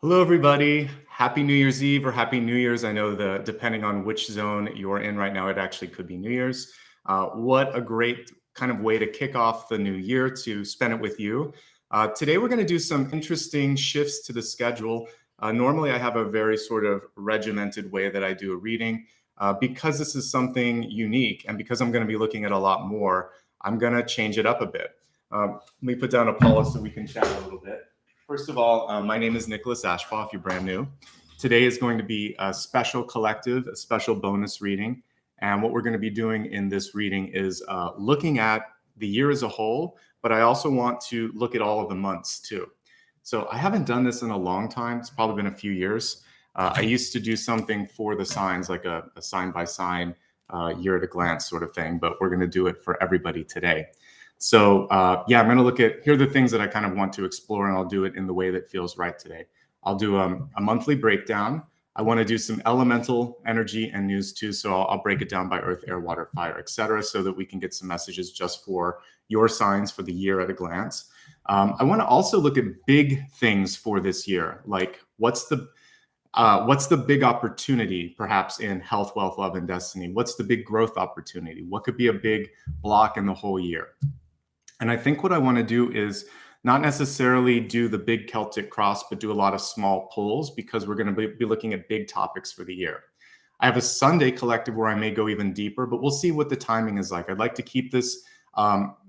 Hello, everybody. Happy New Year's Eve or Happy New Year's. I know depending on which zone you're in right now, it actually could be New Year's. What a great kind of way to kick off the new year to spend it with you. Today, we're going to do some interesting shifts to the schedule. Normally, I have a very sort of regimented way that I do a reading. Because this is something unique and because I'm going to be looking at a lot more, I'm going to change it up a bit. Let me put down a Paula so we can chat a little bit. First of all, my name is Nicholas Ashbaugh, if you're brand new. Today is going to be a special collective, a special bonus reading. And what we're going to be doing in this reading is looking at the year as a whole, but I also want to look at all of the months too. So I haven't done this in a long time. It's probably been a few years. I used to do something for the signs, like a sign by sign, year at a glance sort of thing, but we're going to do it for everybody today. So yeah, I'm going to look at, here are the things that I kind of want to explore, and I'll do it in the way that feels right today. I'll do a monthly breakdown. I want to do some elemental energy and news too. So I'll break it down by earth, air, water, fire, etc., so that we can get some messages just for your signs for the year at a glance. I want to also look at big things for this year, like what's the big opportunity perhaps in health, wealth, love, and destiny? What's the big growth opportunity? What could be a big block in the whole year? And I think what I want to do is not necessarily do the big Celtic cross, but do a lot of small pulls, because we're going to be looking at big topics for the year. I have a Sunday collective where I may go even deeper, but we'll see what the timing is like. I'd like to keep this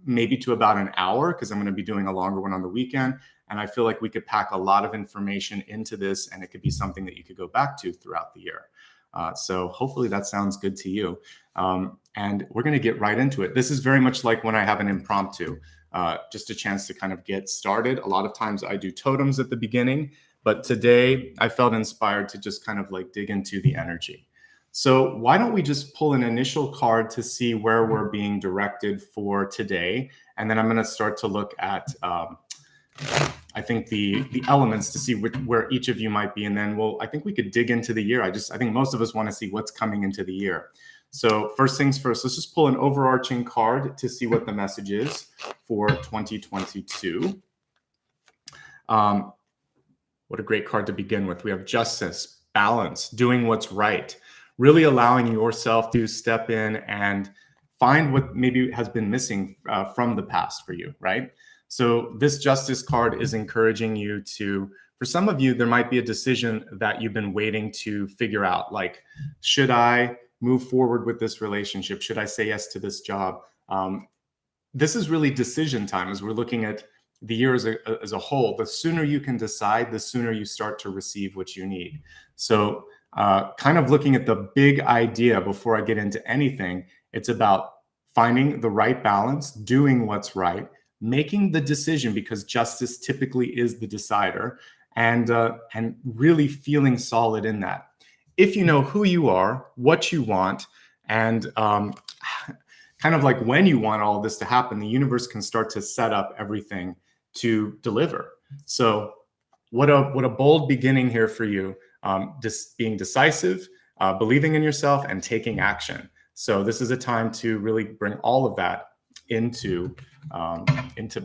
maybe to about an hour, because I'm going to be doing a longer one on the weekend. And I feel like we could pack a lot of information into this, and it could be something that you could go back to throughout the year. So hopefully that sounds good to you. And we're going to get right into it. This is very much like when I have an impromptu, just a chance to kind of get started. A lot of times I do totems at the beginning, but today I felt inspired to just kind of like dig into the energy. So why don't we just pull an initial card to see where we're being directed for today? And then I'm going to start to look at, I think the elements to see where each of you might be. And then I think we could dig into the year. I think most of us want to see what's coming into the year. So first things first, let's just pull an overarching card to see what the message is for 2022. What a great card to begin with. We have justice, balance, doing what's right, really allowing yourself to step in and find what maybe has been missing from the past for you, right? So this justice card is encouraging you to, for some of you, there might be a decision that you've been waiting to figure out, like, should I move forward with this relationship? Should I say yes to this job? This is really decision time as we're looking at the year as a whole. The sooner you can decide, the sooner you start to receive what you need. So kind of looking at the big idea before I get into anything, it's about finding the right balance, doing what's right, making the decision, because justice typically is the decider, and really feeling solid in that. If you know who you are, what you want, and kind of like when you want all of this to happen, the universe can start to set up everything to deliver. So what a bold beginning here for you, just being decisive, believing in yourself, and taking action. So this is a time to really bring all of that into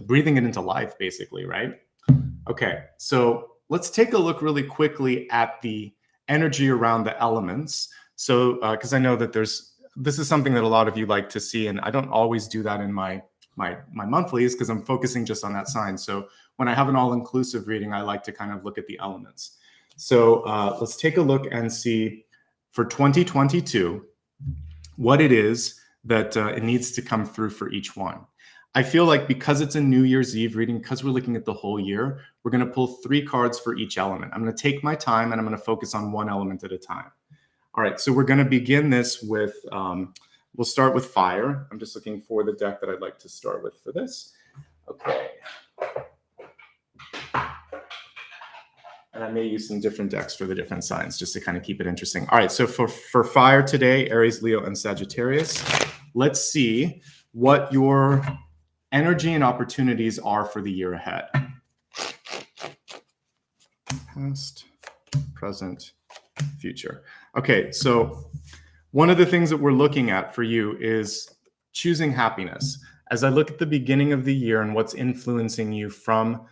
breathing it into life, basically, right? Okay, so let's take a look really quickly at the energy around the elements. So because I know that this is something that a lot of you like to see, and I don't always do that in my monthlies because I'm focusing just on that sign. So when I have an all-inclusive reading, I like to kind of look at the elements. So let's take a look and see for 2022 what it is that it needs to come through for each one. I feel like because it's a New Year's Eve reading, because we're looking at the whole year, we're going to pull 3 cards for each element. I'm going to take my time and I'm going to focus on one element at a time. All right, so we're going to begin this with, we'll start with fire. I'm just looking for the deck that I'd like to start with for this. Okay. And I may use some different decks for the different signs just to kind of keep it interesting. All right, so for fire today, Aries, Leo, and Sagittarius, let's see what your energy and opportunities are for the year ahead. Past, present, future. Okay, so one of the things that we're looking at for you is choosing happiness. As I look at the beginning of the year and what's influencing you from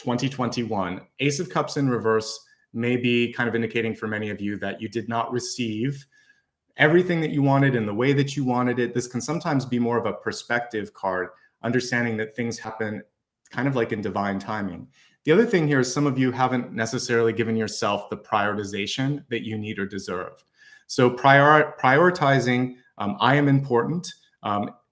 2021. Ace of Cups in reverse may be kind of indicating for many of you that you did not receive everything that you wanted in the way that you wanted it. This can sometimes be more of a perspective card, understanding that things happen kind of like in divine timing. The other thing here is some of you haven't necessarily given yourself the prioritization that you need or deserve. So prioritizing, I am important,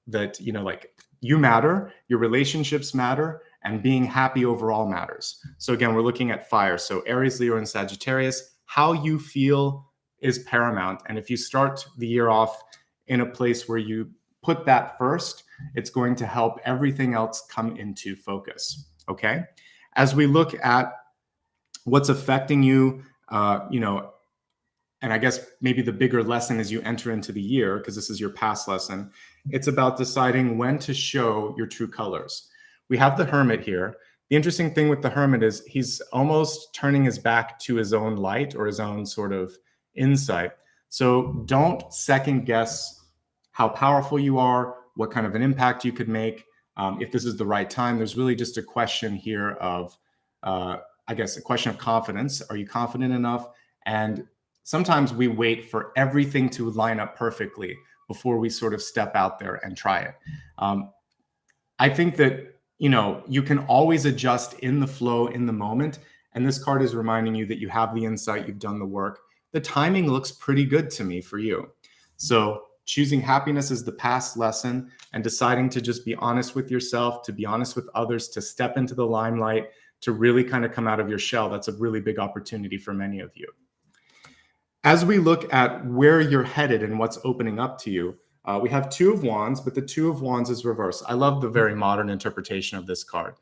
that, you know, like you matter, your relationships matter, and being happy overall matters. So again, we're looking at fire. So Aries, Leo, and Sagittarius, how you feel is paramount. And if you start the year off in a place where you put that first, it's going to help everything else come into focus, okay? As we look at what's affecting you, you know, and I guess maybe the bigger lesson as you enter into the year, because this is your past lesson, it's about deciding when to show your true colors. We have the Hermit here. The interesting thing with the Hermit is he's almost turning his back to his own light or his own sort of insight. So don't second guess how powerful you are, what kind of an impact you could make, if this is the right time. There's really just a question here of, I guess, a question of confidence. Are you confident enough? And sometimes we wait for everything to line up perfectly before we sort of step out there and try it. I think that, you know, you can always adjust in the flow, in the moment. And this card is reminding you that you have the insight, you've done the work. The timing looks pretty good to me for you. So choosing happiness as the past lesson and deciding to just be honest with yourself, to be honest with others, to step into the limelight, to really kind of come out of your shell. That's a really big opportunity for many of you. As we look at where you're headed and what's opening up to you, we have Two of Wands, but the Two of Wands is reversed. I love the very modern interpretation of this card.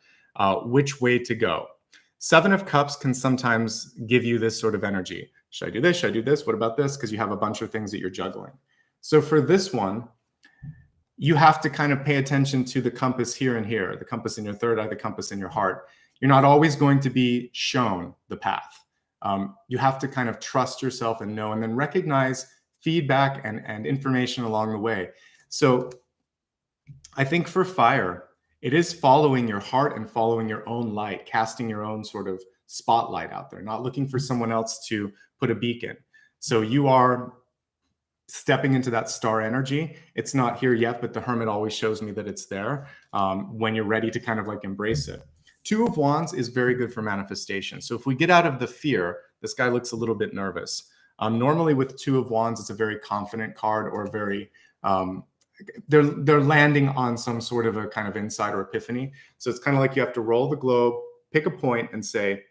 Which way to go? Seven of Cups can sometimes give you this sort of energy. Should I do this? Should I do this? What about this? Because you have a bunch of things that you're juggling. So for this one, you have to kind of pay attention to the compass here and here, the compass in your third eye, the compass in your heart. You're not always going to be shown the path. You have to kind of trust yourself and know, and then recognize feedback and information along the way. So I think for fire, it is following your heart and following your own light, casting your own sort of spotlight out there, not looking for someone else to put a beacon. So you are stepping into that star energy. It's not here yet, but the Hermit always shows me that it's there when you're ready to kind of like embrace it. Two of Wands is very good for manifestation. So if we get out of the fear, this guy looks a little bit nervous. Normally with Two of Wands, it's a very confident card, or very, they're landing on some sort of a kind of insight or epiphany. So it's kind of like you have to roll the globe, pick a point and say,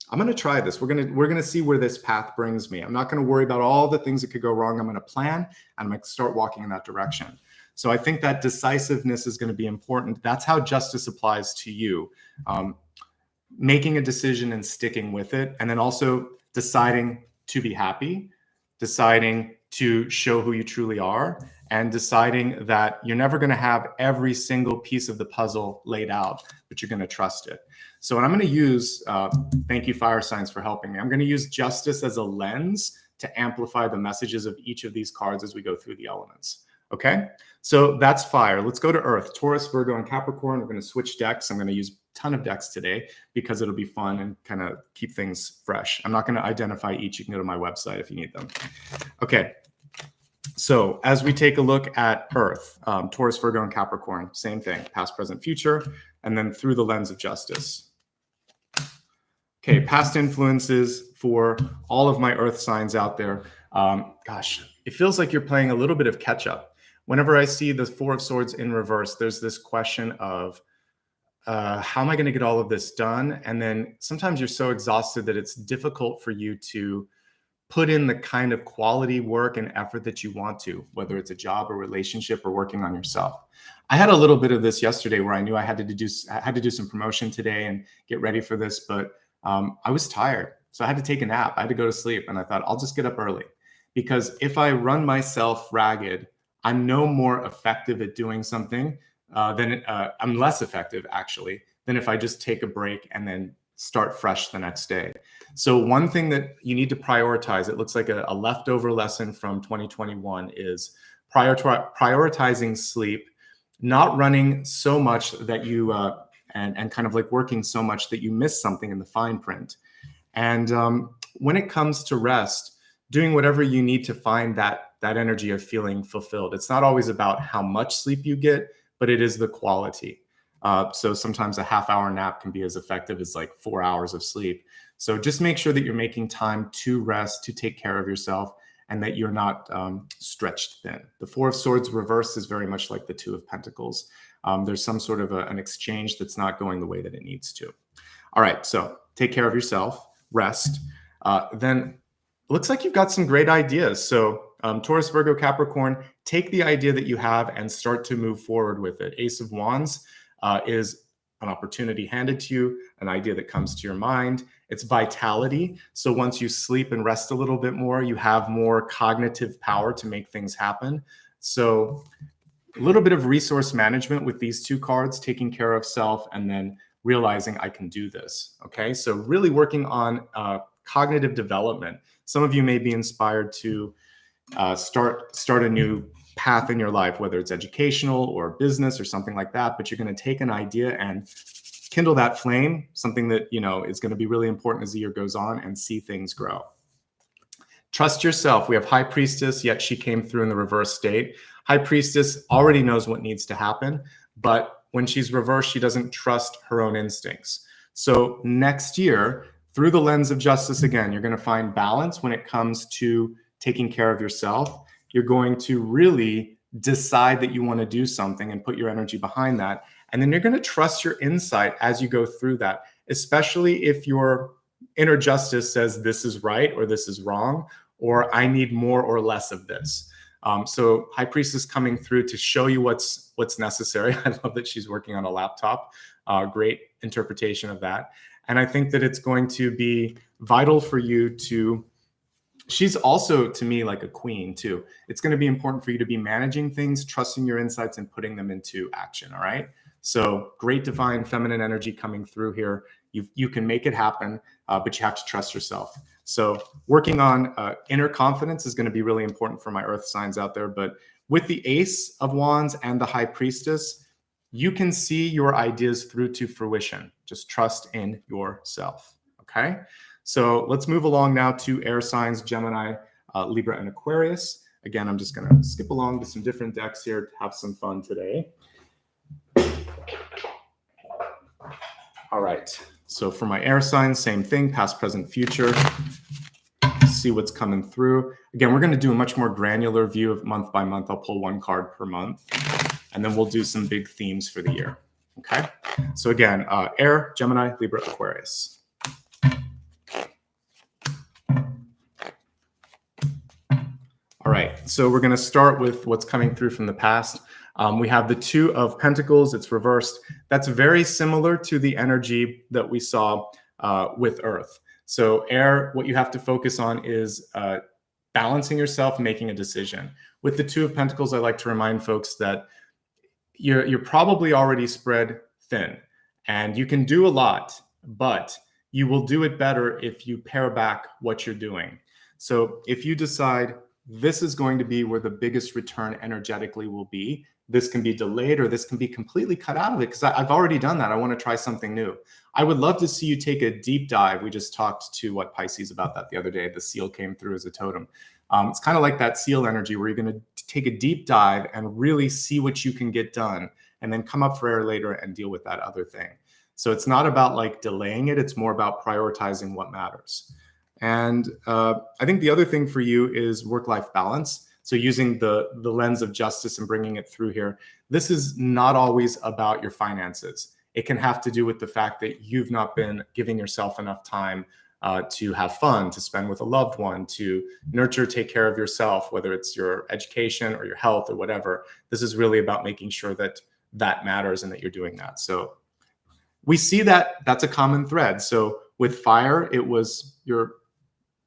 I'm going to try this. We're going to see where this path brings me. I'm not going to worry about all the things that could go wrong. I'm going to plan and I'm going to start walking in that direction. So I think that decisiveness is going to be important. That's how justice applies to you. Making a decision and sticking with it. And then also deciding to be happy, deciding to show who you truly are, and deciding that you're never going to have every single piece of the puzzle laid out, but you're going to trust it. So what I'm going to use, thank you fire signs for helping me. I'm going to use justice as a lens to amplify the messages of each of these cards as we go through the elements. Okay, so that's fire. Let's go to earth. Taurus, Virgo, and Capricorn. We're going to switch decks. I'm going to use a ton of decks today because it'll be fun and kind of keep things fresh. I'm not going to identify each. You can go to my website if you need them. Okay, so as we take a look at earth, Taurus, Virgo, and Capricorn, same thing, past, present, future, and then through the lens of justice. Okay, past influences for all of my earth signs out there. Gosh, it feels like you're playing a little bit of catch up. Whenever I see the Four of Swords in reverse, there's this question of how am I going to get all of this done? And then sometimes you're so exhausted that it's difficult for you to put in the kind of quality work and effort that you want to, whether it's a job or relationship or working on yourself. I had a little bit of this yesterday where I knew I had to do some promotion today and get ready for this, but I was tired. So I had to take a nap. I had to go to sleep. And I thought, I'll just get up early, because if I run myself ragged, I'm no more effective at doing something I'm less effective actually than if I just take a break and then start fresh the next day. So one thing that you need to prioritize, it looks like a leftover lesson from 2021, is prioritizing sleep, not running so much that you and kind of like working so much that you miss something in the fine print. And when it comes to rest, doing whatever you need to find that energy of feeling fulfilled. It's not always about how much sleep you get, but it is the quality. So sometimes a half-hour nap can be as effective as like 4 hours of sleep. So just make sure that you're making time to rest, to take care of yourself, and that you're not stretched thin. The Four of Swords reverse is very much like the Two of Pentacles. There's some sort of an exchange that's not going the way that it needs to. All right, so take care of yourself, rest. Then it looks like you've got some great ideas. So Taurus, Virgo, Capricorn, take the idea that you have and start to move forward with it. Ace of Wands is an opportunity handed to you, an idea that comes to your mind. It's vitality. So once you sleep and rest a little bit more, you have more cognitive power to make things happen. So a little bit of resource management with these two cards, taking care of self and then realizing I can do this. Okay, so really working on cognitive development. Some of you may be inspired to start a new path in your life, whether it's educational or business or something like that, but you're going to take an idea and kindle that flame, something that, you know, is going to be really important as the year goes on, and see things grow. Trust yourself. We have High Priestess, yet she came through in the reverse state. High Priestess already knows what needs to happen, but when she's reversed, she doesn't trust her own instincts. So next year, through the lens of justice, again, you're going to find balance when it comes to taking care of yourself. You're going to really decide that you want to do something and put your energy behind that. And then you're going to trust your insight as you go through that, especially if your inner justice says this is right or this is wrong, or I need more or less of this. So High Priestess coming through to show you what's necessary. I love that she's working on a laptop. Great interpretation of that. And I think that it's going to be vital for you to, she's also to me like a queen too. It's going to be important for you to be managing things, trusting your insights and putting them into action. All right. So great divine feminine energy coming through here. You can make it happen, but you have to trust yourself. So working on inner confidence is going to be really important for my earth signs out there. But with the Ace of Wands and the High Priestess, you can see your ideas through to fruition. Just trust in yourself. Okay. So let's move along now to air signs, Gemini, Libra, and Aquarius. Again, I'm just going to skip along to some different decks here to have some fun today. All right. So for my air signs, same thing, past, present, future. See what's coming through. Again, we're going to do a much more granular view of month by month. I'll pull one card per month, and then we'll do some big themes for the year. Okay. So again, air, Gemini, Libra, Aquarius. All right. So we're going to start with what's coming through from the past. We have the Two of Pentacles. It's reversed. That's very similar to the energy that we saw with Earth. So air, what you have to focus on is balancing yourself, making a decision. With the Two of Pentacles, I like to remind folks that you're probably already spread thin and you can do a lot, but you will do it better if you pare back what you're doing. So if you decide this is going to be where the biggest return energetically will be, this can be delayed or this can be completely cut out of it because I've already done that. I want to try something new. I would love to see you take a deep dive. We just talked to Pisces about that the other day. The seal came through as a totem. It's kind of like that seal energy where you're going to take a deep dive and really see what you can get done and then come up for air later and deal with that other thing. So it's not about like delaying it. It's more about prioritizing what matters. And I think the other thing for you is work-life balance. So using the lens of justice and bringing it through here, this is not always about your finances. It can have to do with the fact that you've not been giving yourself enough time to have fun, to spend with a loved one, to nurture, take care of yourself, whether it's your education or your health or whatever. This is really about making sure that that matters and that you're doing that. So we see that that's a common thread. So with fire, it was your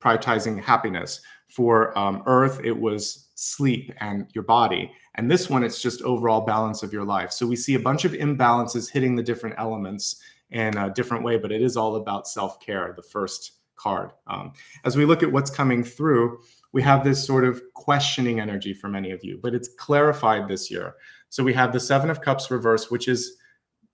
prioritizing happiness. For earth, it was sleep and your body. And this one, it's just overall balance of your life. So we see a bunch of imbalances hitting the different elements in a different way, but it is all about self-care, the first card. As we look at what's coming through, we have this sort of questioning energy for many of you, but it's clarified this year. So we have the Seven of Cups reverse, which is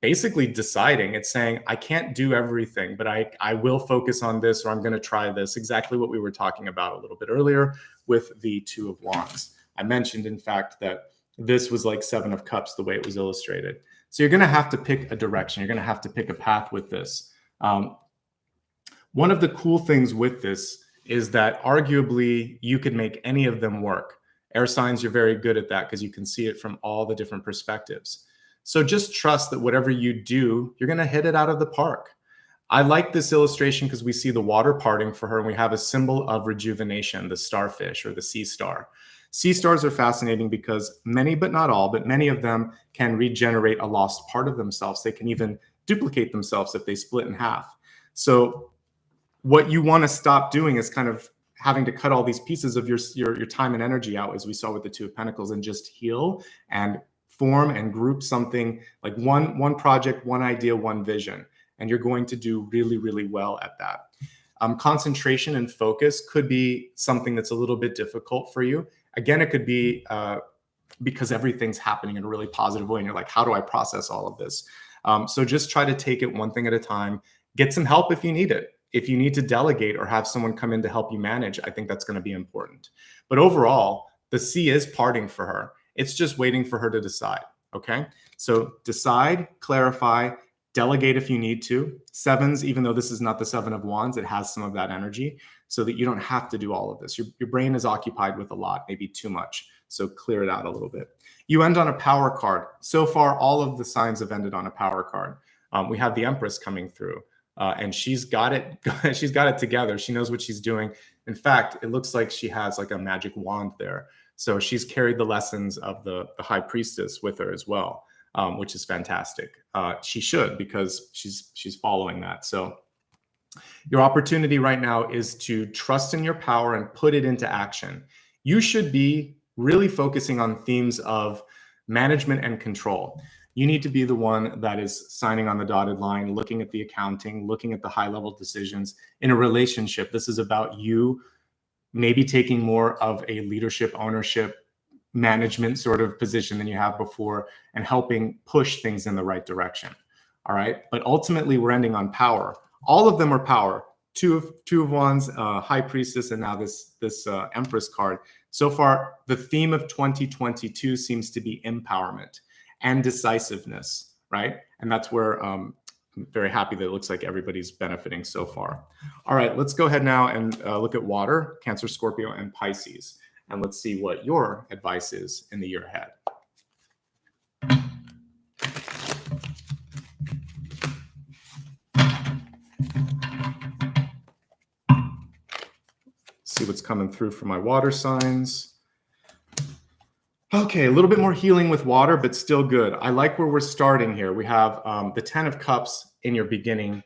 basically deciding. It's saying, I can't do everything, but I will focus on this, or I'm going to try this. Exactly what we were talking about a little bit earlier with the Two of Wands. I mentioned, in fact, that this was like Seven of Cups, the way it was illustrated. So you're going to have to pick a direction. You're going to have to pick a path with this. One of the cool things with this is that arguably you could make any of them work. Air signs, you're very good at that because you can see it from all the different perspectives. So just trust that whatever you do, you're going to hit it out of the park. I like this illustration because we see the water parting for her, and we have a symbol of rejuvenation, the starfish or the sea star. Sea stars are fascinating because many, but not all, but many of them can regenerate a lost part of themselves. They can even duplicate themselves if they split in half. So what you want to stop doing is kind of having to cut all these pieces of your time and energy out, as we saw with the Two of Pentacles, and just heal and form and group something like one project, one idea, one vision. And you're going to do really, really well at that. Concentration and focus could be something that's a little bit difficult for you. Again, it could be because everything's happening in a really positive way, and you're like, how do I process all of this? So just try to take it one thing at a time. Get some help if you need it. If you need to delegate or have someone come in to help you manage, I think that's going to be important. But overall, the sea is parting for her. It's just waiting for her to decide. Okay. So decide, clarify, delegate if you need to. Sevens, even though this is not the Seven of Wands, it has some of that energy so that you don't have to do all of this. Your brain is occupied with a lot, maybe too much. So clear it out a little bit. You end on a power card. So far, all of the signs have ended on a power card. We have the Empress coming through. And she's got it. She's got it together. She knows what she's doing. In fact, it looks like she has like a magic wand there. So she's carried the lessons of the High Priestess with her as well, which is fantastic. She should, because she's following that. So your opportunity right now is to trust in your power and put it into action. You should be really focusing on themes of management and control. You need to be the one that is signing on the dotted line, looking at the accounting, looking at the high-level decisions. In a relationship, this is about you maybe taking more of a leadership, ownership, management sort of position than you have before, and helping push things in the right direction. All right. But ultimately, we're ending on power. All of them are power. Two of Wands, High Priestess, and now this Empress card. So far, the theme of 2022 seems to be empowerment and decisiveness, right? And that's where I'm very happy that it looks like everybody's benefiting so far. All right, let's go ahead now and look at water, Cancer, Scorpio, and Pisces. And let's see what your advice is in the year ahead. See what's coming through for my water signs. Okay, a little bit more healing with water, but still good. I like where we're starting here. We have the 10 of Cups in your beginning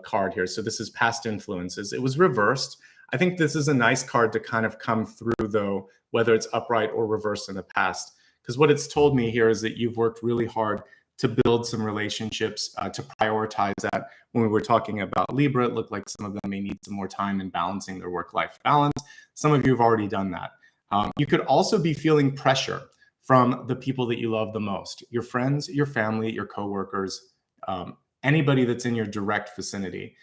card here. So this is past influences. It was reversed. I think this is a nice card to kind of come through, though, whether it's upright or reversed in the past. Because what it's told me here is that you've worked really hard to build some relationships, to prioritize that. When we were talking about Libra, it looked like some of them may need some more time in balancing their work-life balance. Some of you have already done that. You could also be feeling pressure from the people that you love the most, your friends, your family, your coworkers, anybody that's in your direct vicinity,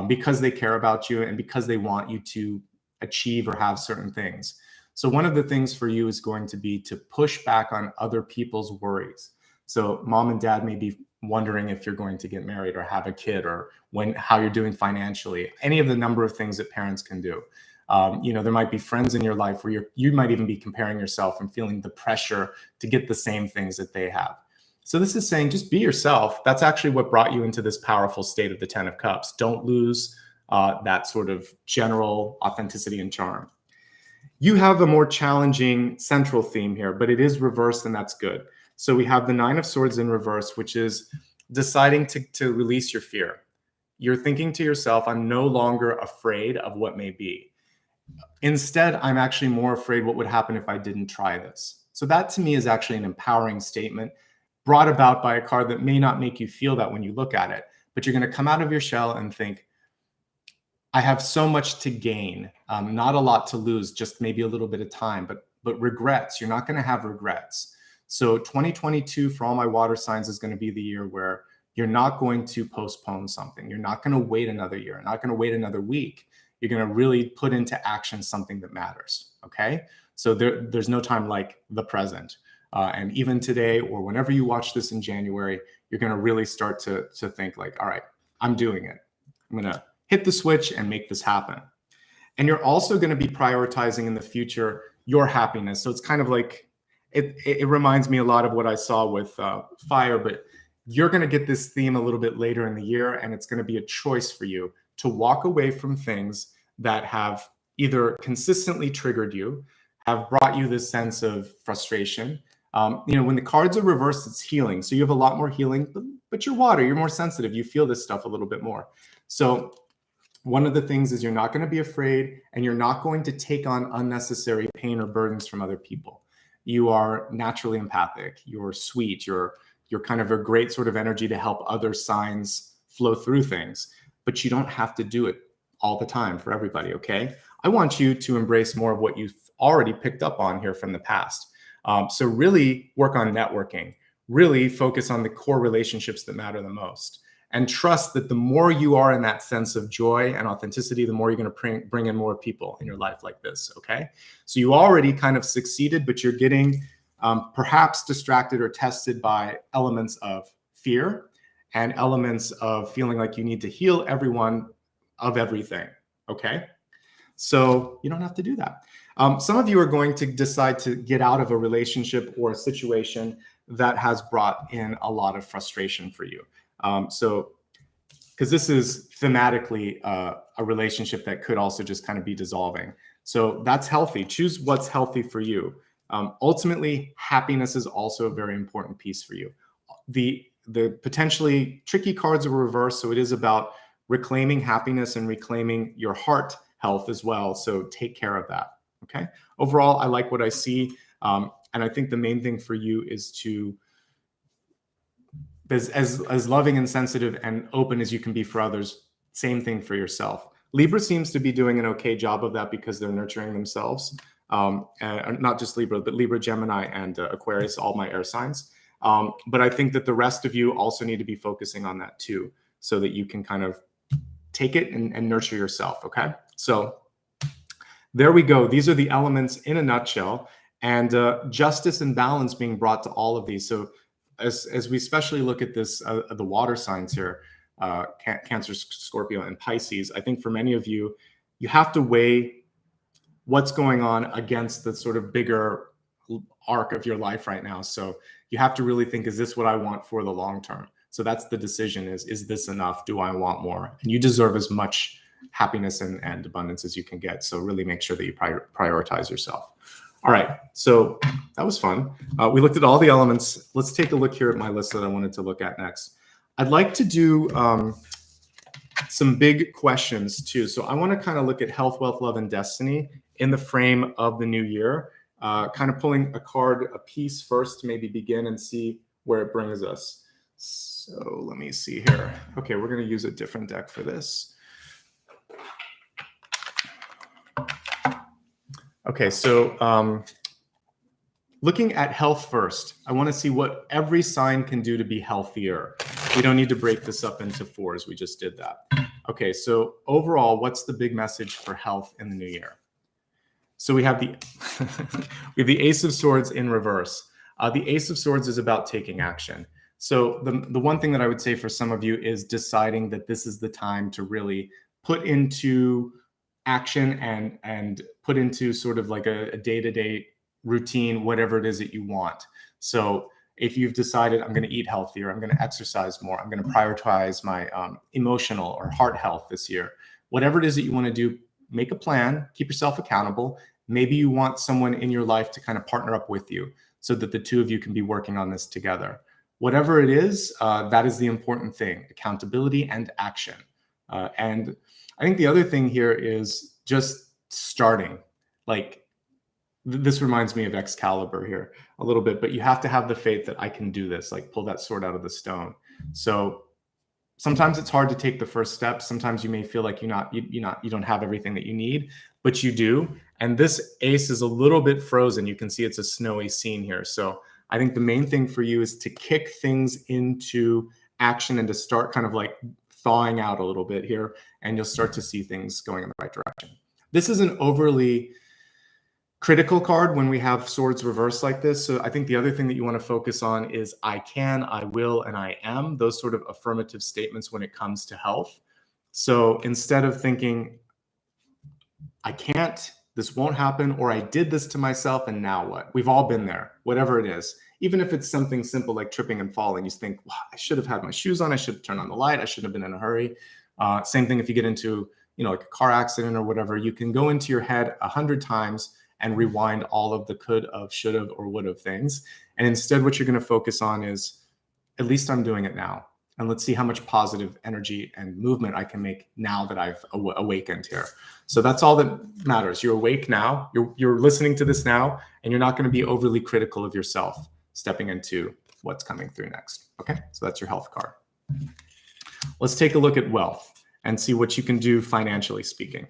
because they care about you and because they want you to achieve or have certain things. So one of the things for you is going to be to push back on other people's worries. So mom and dad may be wondering if you're going to get married or have a kid, or how you're doing financially, any of the number of things that parents can do. There might be friends in your life where you might even be comparing yourself and feeling the pressure to get the same things that they have. So this is saying, just be yourself. That's actually what brought you into this powerful state of the 10 of Cups. Don't lose that sort of general authenticity and charm. You have a more challenging central theme here, but it is reversed, and that's good. So we have the 9 of Swords in reverse, which is deciding to release your fear. You're thinking to yourself, I'm no longer afraid of what may be. Instead, I'm actually more afraid what would happen if I didn't try this. So that to me is actually an empowering statement brought about by a card that may not make you feel that when you look at it, but you're going to come out of your shell and think, I have so much to gain, not a lot to lose, just maybe a little bit of time, but regrets, you're not going to have regrets. So 2022 for all my water signs is going to be the year where You're not going to postpone something. You're not going to wait another year. You're not going to wait another week. You're going to really put into action something that matters. Okay. So there's no time like the present. And even today, or whenever you watch this in January, you're going to really start to think like, all right, I'm doing it. I'm going to hit the switch and make this happen. And you're also going to be prioritizing in the future your happiness. So it's kind of like, it reminds me a lot of what I saw with fire, but you're going to get this theme a little bit later in the year, and it's going to be a choice for you to walk away from things that have either consistently triggered you, have brought you this sense of frustration. When the cards are reversed, it's healing. So you have a lot more healing, but you're water, you're more sensitive. You feel this stuff a little bit more. So one of the things is you're not going to be afraid, and you're not going to take on unnecessary pain or burdens from other people. You are naturally empathic. You're sweet. You're kind of a great sort of energy to help other signs flow through things, but you don't have to do it all the time for everybody. Okay. I want you to embrace more of what you've already picked up on here from the past. So really work on networking, really focus on the core relationships that matter the most, and trust that the more you are in that sense of joy and authenticity, the more you're going to bring in more people in your life like this. Okay. So you already kind of succeeded, but you're getting perhaps distracted or tested by elements of fear and elements of feeling like you need to heal everyone of everything. Okay. So you don't have to do that. Some of you are going to decide to get out of a relationship or a situation that has brought in a lot of frustration for you. Because this is thematically a relationship that could also just kind of be dissolving. So that's healthy. Choose what's healthy for you. Ultimately, happiness is also a very important piece for you. The potentially tricky cards are reversed, so it is about reclaiming happiness and reclaiming your heart health as well. So take care of that. Okay. Overall, I like what I see, and I think the main thing for you is to as loving and sensitive and open as you can be for others. Same thing for yourself. Libra seems to be doing an okay job of that because they're nurturing themselves. Not just Libra, but Libra, Gemini, and Aquarius, all my air signs. But I think that the rest of you also need to be focusing on that too, so that you can kind of take it and nurture yourself. Okay. So there we go. These are the elements in a nutshell, and justice and balance being brought to all of these. So as we especially look at this, the water signs here, Cancer, Scorpio, and Pisces, I think for many of you, you have to weigh what's going on against the sort of bigger arc of your life right now. So you have to really think, is this what I want for the long term? So that's the decision, is this enough? Do I want more? And you deserve as much happiness and abundance as you can get. So really make sure that you prioritize yourself. All right, so that was fun. We looked at all the elements. Let's take a look here at my list that I wanted to look at next. I'd like to do some big questions too. So I want to kind of look at health, wealth, love, and destiny in the frame of the new year, kind of pulling a card a piece first to maybe begin and see where it brings us. So let me see here. Okay, we're going to use a different deck for this. Okay, so looking at health first, I want to see what every sign can do to be healthier. We don't need to break this up into fours. We just did that. Okay, so overall, what's the big message for health in the new year? So we have the we have the Ace of Swords in reverse. The Ace of Swords is about taking action. So the one thing that I would say for some of you is deciding that this is the time to really put into action and put into sort of like a day-to-day routine, whatever it is that you want. So if you've decided I'm going to eat healthier, I'm going to exercise more, I'm going to prioritize my emotional or heart health this year, whatever it is that you want to do, make a plan, keep yourself accountable. Maybe you want someone in your life to kind of partner up with you so that the two of you can be working on this together. Whatever it is, that is the important thing, accountability and action. And I think the other thing here is just starting. Like, this reminds me of Excalibur here a little bit, but you have to have the faith that I can do this, like pull that sword out of the stone. So sometimes it's hard to take the first step. Sometimes you may feel like you don't have everything that you need, but you do. And this ace is a little bit frozen. You can see it's a snowy scene here. So I think the main thing for you is to kick things into action and to start kind of like thawing out a little bit here, and you'll start to see things going in the right direction. This is an overly critical card when we have swords reversed like this. So I think the other thing that you want to focus on is I can, I will, and I am, those sort of affirmative statements when it comes to health. So instead of thinking, I can't, this won't happen, or I did this to myself and now what? We've all been there, whatever it is. Even if it's something simple like tripping and falling, you think, wow, I should have had my shoes on, I should have turned on the light, I shouldn't have been in a hurry. Same thing if you get into, like a car accident or whatever, you can go into your head 100 times and rewind all of the could have, should have, or would have things. And instead, what you're going to focus on is, at least I'm doing it now. And let's see how much positive energy and movement I can make now that I've awakened here. So that's all that matters. You're awake now. You're listening to this now, and you're not going to be overly critical of yourself stepping into what's coming through next. Okay, so that's your health card. Let's take a look at wealth and see what you can do financially speaking.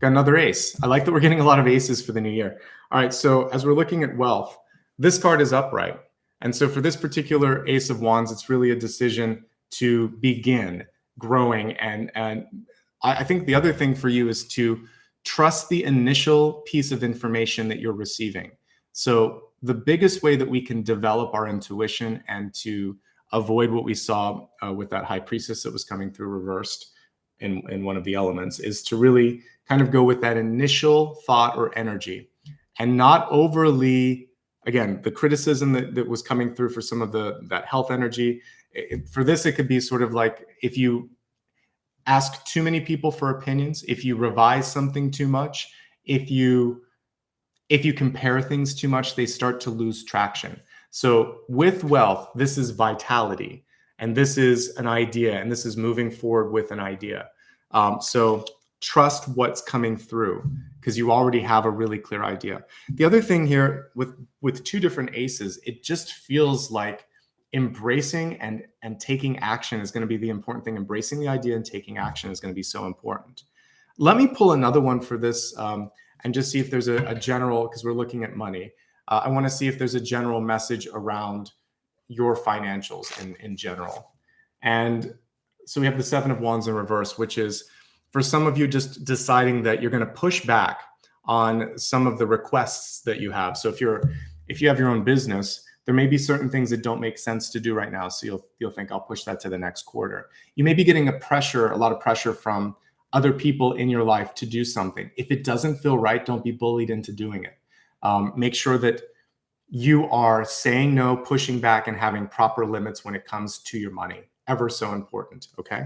Got another ace. I like that we're getting a lot of aces for the new year. All right, so as we're looking at wealth, this card is upright. And so for this particular ace of wands, it's really a decision to begin growing. And I think the other thing for you is to trust the initial piece of information that you're receiving. So the biggest way that we can develop our intuition and to avoid what we saw with that high priestess that was coming through reversed in one of the elements is to really kind of go with that initial thought or energy and not overly, again, the criticism that was coming through for some of that health energy. For this, it could be sort of like if you ask too many people for opinions, if you revise something too much, if you compare things too much, they start to lose traction. So with wealth, this is vitality, and this is an idea, and this is moving forward with an idea. So trust what's coming through because you already have a really clear idea. The other thing here with two different aces, it just feels like embracing and taking action is going to be the important thing. Embracing the idea and taking action is going to be so important. Let me pull another one for this and just see if there's a general, because we're looking at money. I want to see if there's a general message around your financials in general. And so we have the Seven of Wands in reverse, which is for some of you just deciding that you're going to push back on some of the requests that you have. So if you have your own business, there may be certain things that don't make sense to do right now. So you'll think I'll push that to the next quarter. You may be getting a lot of pressure from other people in your life to do something. If it doesn't feel right, don't be bullied into doing it. Make sure that you are saying no, pushing back, and having proper limits when it comes to your money. Ever so important, okay?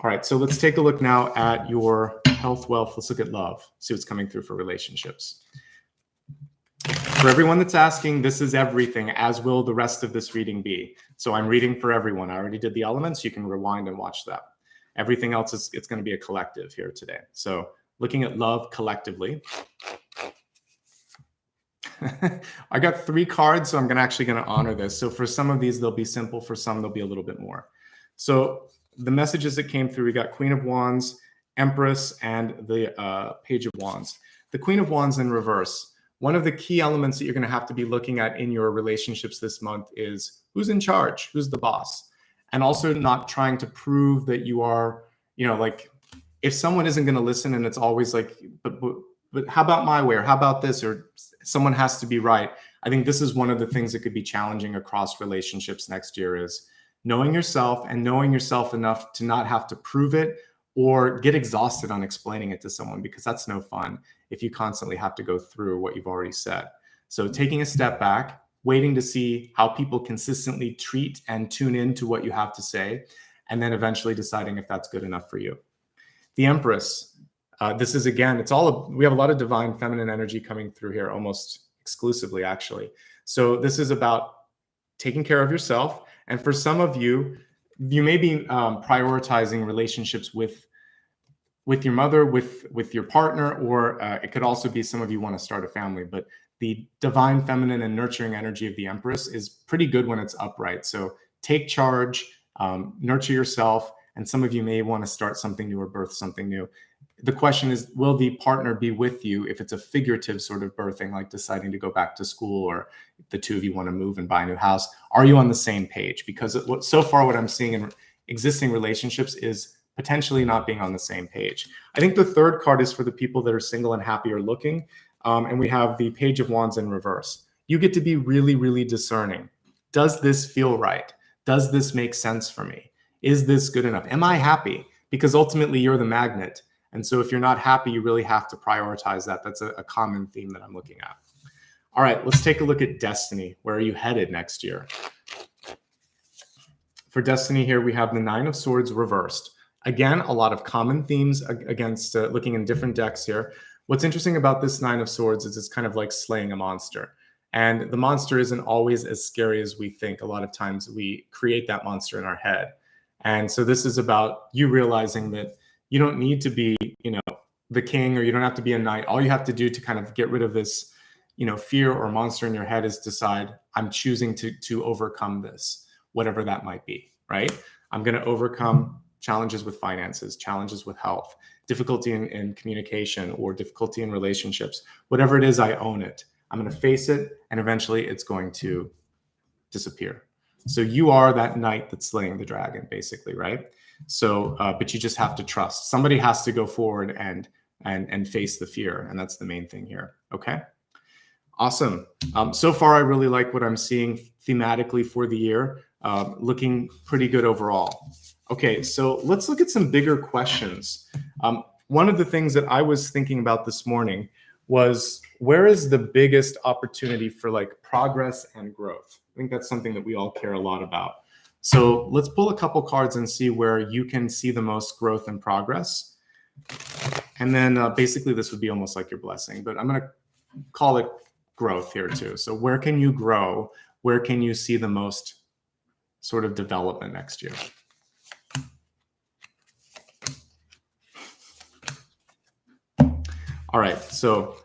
All right, so let's take a look now at your health, wealth. Let's look at love, see what's coming through for relationships. For everyone that's asking, this is everything, as will the rest of this reading be. So I'm reading for everyone. I already did the elements. You can rewind and watch that. Everything else it's going to be a collective here today. So looking at love collectively. I got 3 cards, so I'm actually going to honor this. So for some of these, they'll be simple. For some, they'll be a little bit more. So the messages that came through, we got Queen of Wands, Empress, and the Page of Wands. The Queen of Wands in reverse. One of the key elements that you're going to have to be looking at in your relationships this month is who's in charge, who's the boss, and also not trying to prove that you are, like if someone isn't going to listen and it's always like, but how about my way, or how about this, or someone has to be right. I think this is one of the things that could be challenging across relationships next year is knowing yourself and knowing yourself enough to not have to prove it or get exhausted on explaining it to someone, because that's no fun if you constantly have to go through what you've already said. So taking a step back, waiting to see how people consistently treat and tune into what you have to say, and then eventually deciding if that's good enough for you. The Empress, this is, again, we have a lot of divine feminine energy coming through here, almost exclusively, actually. So this is about taking care of yourself. And for some of you, you may be prioritizing relationships with your mother, with your partner, or it could also be some of you want to start a family. But the divine feminine and nurturing energy of the Empress is pretty good when it's upright. So take charge, nurture yourself. And some of you may want to start something new or birth something new. the question is, will the partner be with you if it's a figurative sort of birthing, like deciding to go back to school, or if the two of you want to move and buy a new house? Are you on the same page? Because so far what I'm seeing in existing relationships is potentially not being on the same page. I think the third card is for the people that are single and happy or looking. And we have the Page of Wands in reverse. You get to be really, really discerning. Does this feel right? Does this make sense for me? Is this good enough? Am I happy? Because ultimately you're the magnet. And so if you're not happy, you really have to prioritize that. That's a common theme that I'm looking at. All right, let's take a look at destiny. Where are you headed next year? For destiny here, we have the Nine of Swords reversed. Again, a lot of common themes against looking in different decks here. What's interesting about this Nine of Swords is it's kind of like slaying a monster. And the monster isn't always as scary as we think. A lot of times we create that monster in our head. And so this is about you realizing that you don't need to be, the king, or you don't have to be a knight. All you have to do to kind of get rid of this, fear or monster in your head is decide, I'm choosing to overcome this, whatever that might be, right? I'm going to overcome challenges with finances, challenges with health, difficulty in communication, or difficulty in relationships. Whatever it is, I own it. I'm going to face it, and eventually it's going to disappear. So you are that knight that's slaying the dragon, basically, right? So, but you just have to trust. Somebody has to go forward and face the fear, and that's the main thing here. Okay, awesome. So far, I really like what I'm seeing thematically for the year. Looking pretty good overall. Okay, so let's look at some bigger questions. One of the things that I was thinking about this morning was, where is the biggest opportunity for like progress and growth? I think that's something that we all care a lot about. So let's pull a couple cards and see where you can see the most growth and progress. And then basically this would be almost like your blessing, but I'm going to call it growth here too. So where can you grow? Where can you see the most sort of development next year? All right, so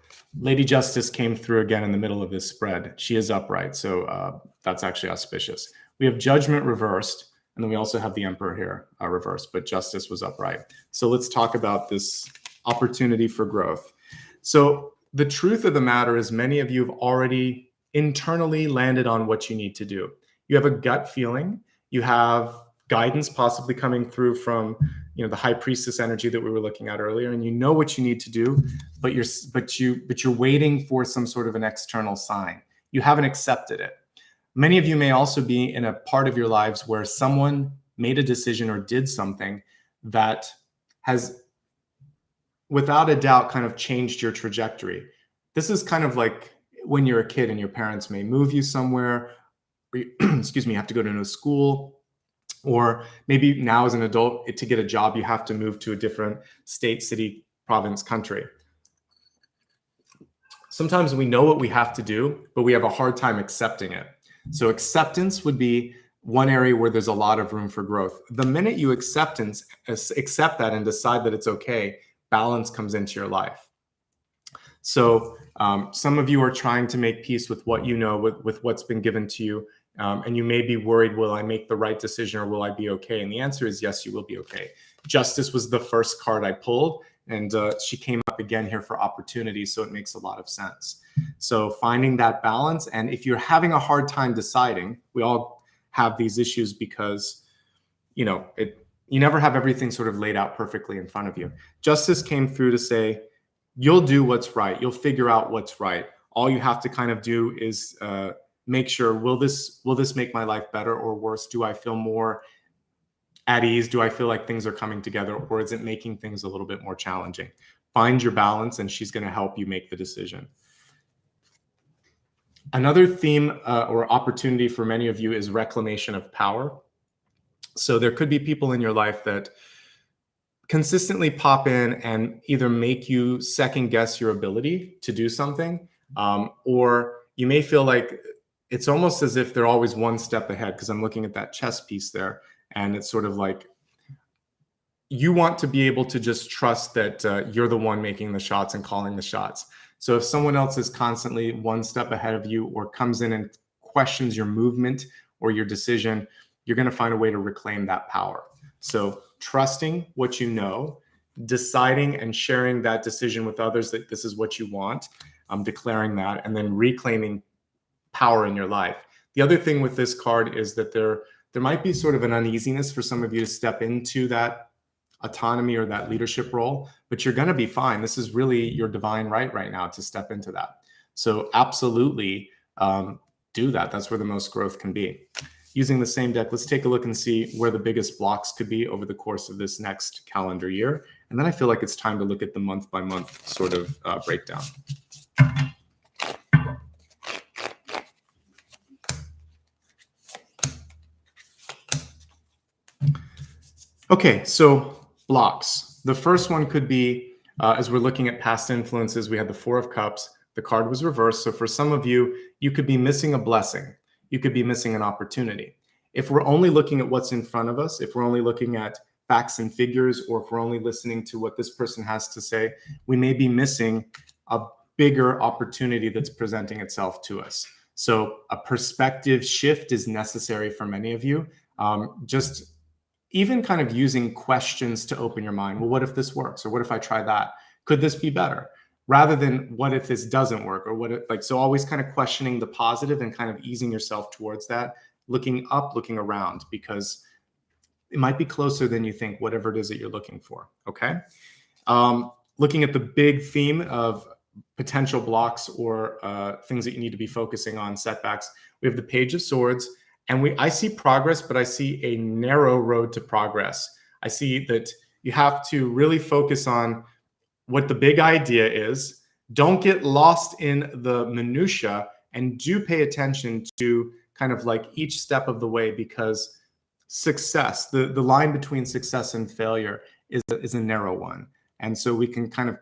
Lady Justice came through again in the middle of this spread. She is upright, so that's actually auspicious. We have Judgment reversed, and then we also have the Emperor here reversed, but Justice was upright. So let's talk about this opportunity for growth. So the truth of the matter is, many of you have already internally landed on what you need to do. You have a gut feeling. You have guidance possibly coming through from the High Priestess energy that we were looking at earlier, and you know what you need to do, but you're waiting for some sort of an external sign. You haven't accepted it. Many of you may also be in a part of your lives where someone made a decision or did something that has, without a doubt, kind of changed your trajectory. This is kind of like when you're a kid and your parents may move you somewhere, or you, excuse me, you have to go to a new school, or maybe now as an adult, to get a job, you have to move to a different state, city, province, country. Sometimes we know what we have to do, but we have a hard time accepting it. So acceptance would be one area where there's a lot of room for growth. The minute you accept that and decide that it's okay, balance comes into your life. So some of you are trying to make peace with what you know, with what's been given to you. And you may be worried, will I make the right decision, or will I be okay? And the answer is yes, you will be okay. Justice was the first card I pulled, and she came up again here for opportunity, so it makes a lot of sense. So finding that balance, and if you're having a hard time deciding, we all have these issues because, you never have everything sort of laid out perfectly in front of you. Justice came through to say, you'll do what's right. You'll figure out what's right. All you have to kind of do is make sure, will this make my life better or worse? Do I feel more at ease? Do I feel like things are coming together, or is it making things a little bit more challenging? Find your balance, and she's going to help you make the decision. Another theme or opportunity for many of you is reclamation of power. So there could be people in your life that consistently pop in and either make you second guess your ability to do something, or you may feel like it's almost as if they're always one step ahead, because I'm looking at that chess piece there, and it's sort of like you want to be able to just trust that you're the one making the shots and calling the shots. So if someone else is constantly one step ahead of you, or comes in and questions your movement or your decision, you're going to find a way to reclaim that power. So trusting what you know, deciding and sharing that decision with others that this is what you want, declaring that, and then reclaiming power in your life. The other thing with this card is that there might be sort of an uneasiness for some of you to step into that autonomy or that leadership role, but you're going to be fine. This is really your divine right now to step into that. So absolutely do that. That's where the most growth can be. Using the same deck, let's take a look and see where the biggest blocks could be over the course of this next calendar year. And then I feel like it's time to look at the month by month sort of breakdown. Okay, so blocks. The first one could be, as we're looking at past influences, we had the Four of Cups. The card was reversed. So for some of you, you could be missing a blessing. You could be missing an opportunity. If we're only looking at what's in front of us, if we're only looking at facts and figures, or if we're only listening to what this person has to say, we may be missing a bigger opportunity that's presenting itself to us. So a perspective shift is necessary for many of you. Just even kind of using questions to open your mind. Well, what if this works? Or what if I try that? Could this be better? Rather than what if this doesn't work? Or what if, like, so always kind of questioning the positive and kind of easing yourself towards that, looking up, looking around, because it might be closer than you think, whatever it is that you're looking for, okay? Looking at the big theme of potential blocks or things that you need to be focusing on, setbacks, we have the Page of Swords. And I see progress, but I see a narrow road to progress. I see that you have to really focus on what the big idea is. Don't get lost in the minutia, and do pay attention to kind of like each step of the way, because success, the line between success and failure is a narrow one. And so we can kind of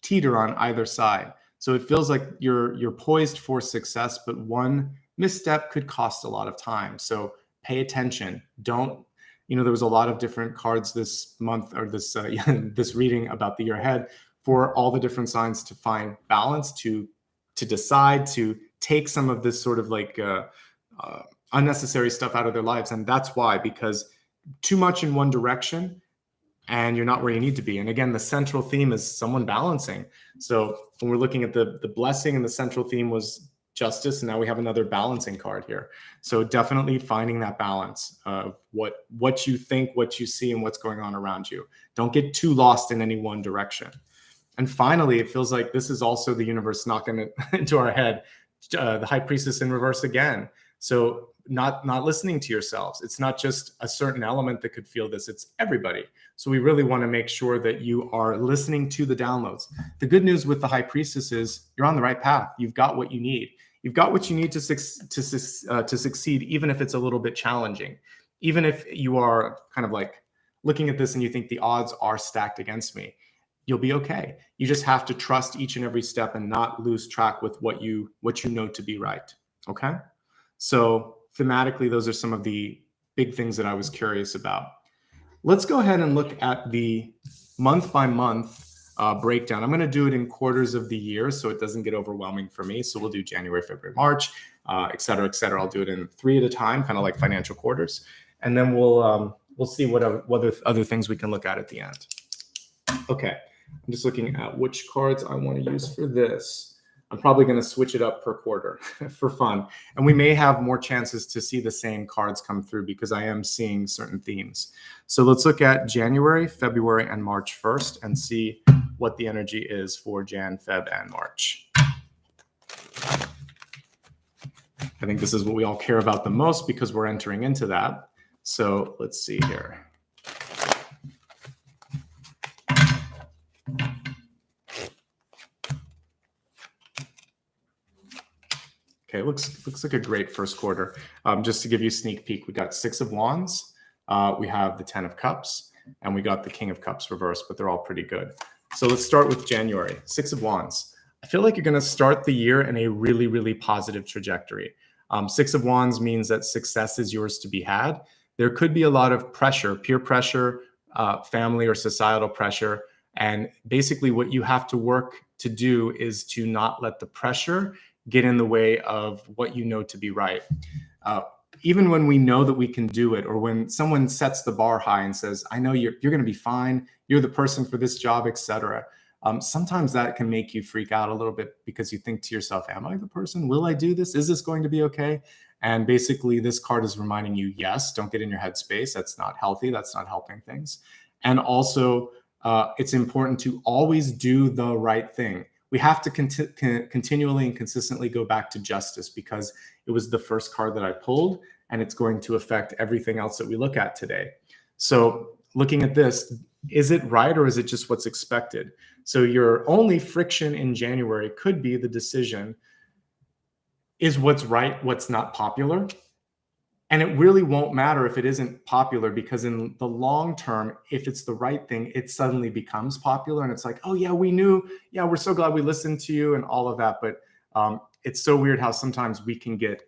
teeter on either side. So it feels like you're poised for success, but one misstep could cost a lot of time. So pay attention. Don't, there was a lot of different cards this month, or this this reading about the year ahead, for all the different signs to find balance, to decide to take some of this sort of like unnecessary stuff out of their lives. And that's why, because too much in one direction and you're not where you need to be. And again, the central theme is someone balancing. So when we're looking at the blessing, and the central theme was justice, and now we have another balancing card here. So definitely finding that balance of what you think, what you see, and what's going on around you. Don't get too lost in any one direction. And finally, it feels like this is also the universe knocking it into our head, the High Priestess in reverse again. So not listening to yourselves. It's not just a certain element that could feel this, it's everybody. So we really want to make sure that you are listening to the downloads. The good news with the High Priestess is you're on the right path. You've got what you need. You've got what you need to succeed, even if it's a little bit challenging. Even if you are kind of like looking at this and you think the odds are stacked against me, you'll be okay. You just have to trust each and every step and not lose track with what you know to be right. Okay? So thematically, those are some of the big things that I was curious about. Let's go ahead and look at the month by month breakdown. I'm going to do it in quarters of the year so it doesn't get overwhelming for me. So we'll do January, February, March, et cetera, et cetera. I'll do it in 3 at a time, kind of like financial quarters. And then we'll see what other things we can look at the end. Okay, I'm just looking at which cards I want to use for this. I'm probably going to switch it up per quarter for fun. And we may have more chances to see the same cards come through because I am seeing certain themes. So let's look at January, February, and March first and see what the energy is for Jan, Feb, and March. I think this is what we all care about the most because we're entering into that. So let's see here. Okay, looks like a great first quarter. Just to give you a sneak peek, we got 6 of Wands, we have the 10 of Cups, and we got the King of Cups reversed, but they're all pretty good. So let's start with January. 6 of Wands. I feel like you're going to start the year in a really, really positive trajectory. 6 of Wands means that success is yours to be had. There could be a lot of pressure, peer pressure, family or societal pressure. And basically what you have to work to do is to not let the pressure get in the way of what you know to be right. even when we know that we can do it, or when someone sets the bar high and says, I know you're going to be fine, you're the person for this job, etc. Sometimes that can make you freak out a little bit because you think to yourself, am I the person? Will I do this? Is this going to be okay? And basically this card is reminding you, yes, don't get in your headspace. That's not healthy. That's not helping things. And also it's important to always do the right thing. We have to continually and consistently go back to justice, because it was the first card that I pulled, and it's going to affect everything else that we look at today. So looking at this, is it right, or is it just what's expected? So your only friction in January could be the decision, is what's right, what's not popular? And it really won't matter if it isn't popular, because in the long term, if it's the right thing, it suddenly becomes popular. And it's like, oh yeah, we knew. Yeah, we're so glad we listened to you and all of that. But it's so weird how sometimes we can get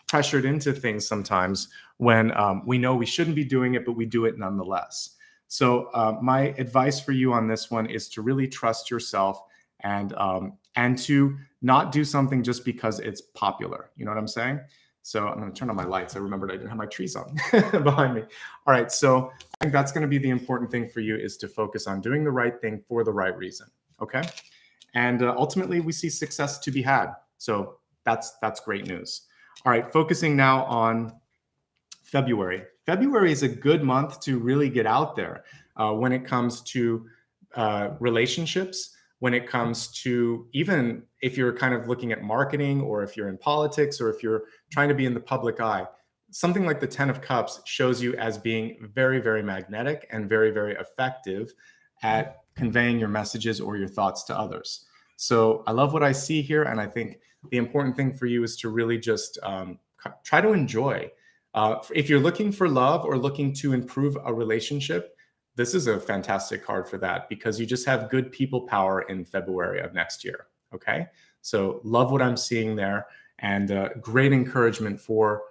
pressured into things sometimes when we know we shouldn't be doing it, but we do it nonetheless. So my advice for you on this one is to really trust yourself, and to not do something just because it's popular. You know what I'm saying? So I'm going to turn on my lights. I remembered I didn't have my trees on behind me. All right. So I think that's going to be the important thing for you, is to focus on doing the right thing for the right reason. Okay. And ultimately we see success to be had. So that's great news. All right. Focusing now on February. February is a good month to really get out there when it comes to relationships, when it comes to, even if you're kind of looking at marketing, or if you're in politics, or if you're trying to be in the public eye. Something like the 10 of Cups shows you as being very, very magnetic and very, very effective at conveying your messages or your thoughts to others. So I love what I see here. And I think the important thing for you is to really just try to enjoy. If you're looking for love or looking to improve a relationship, this is a fantastic card for that, because you just have good people power in February of next year. Okay. So love what I'm seeing there, and great encouragement for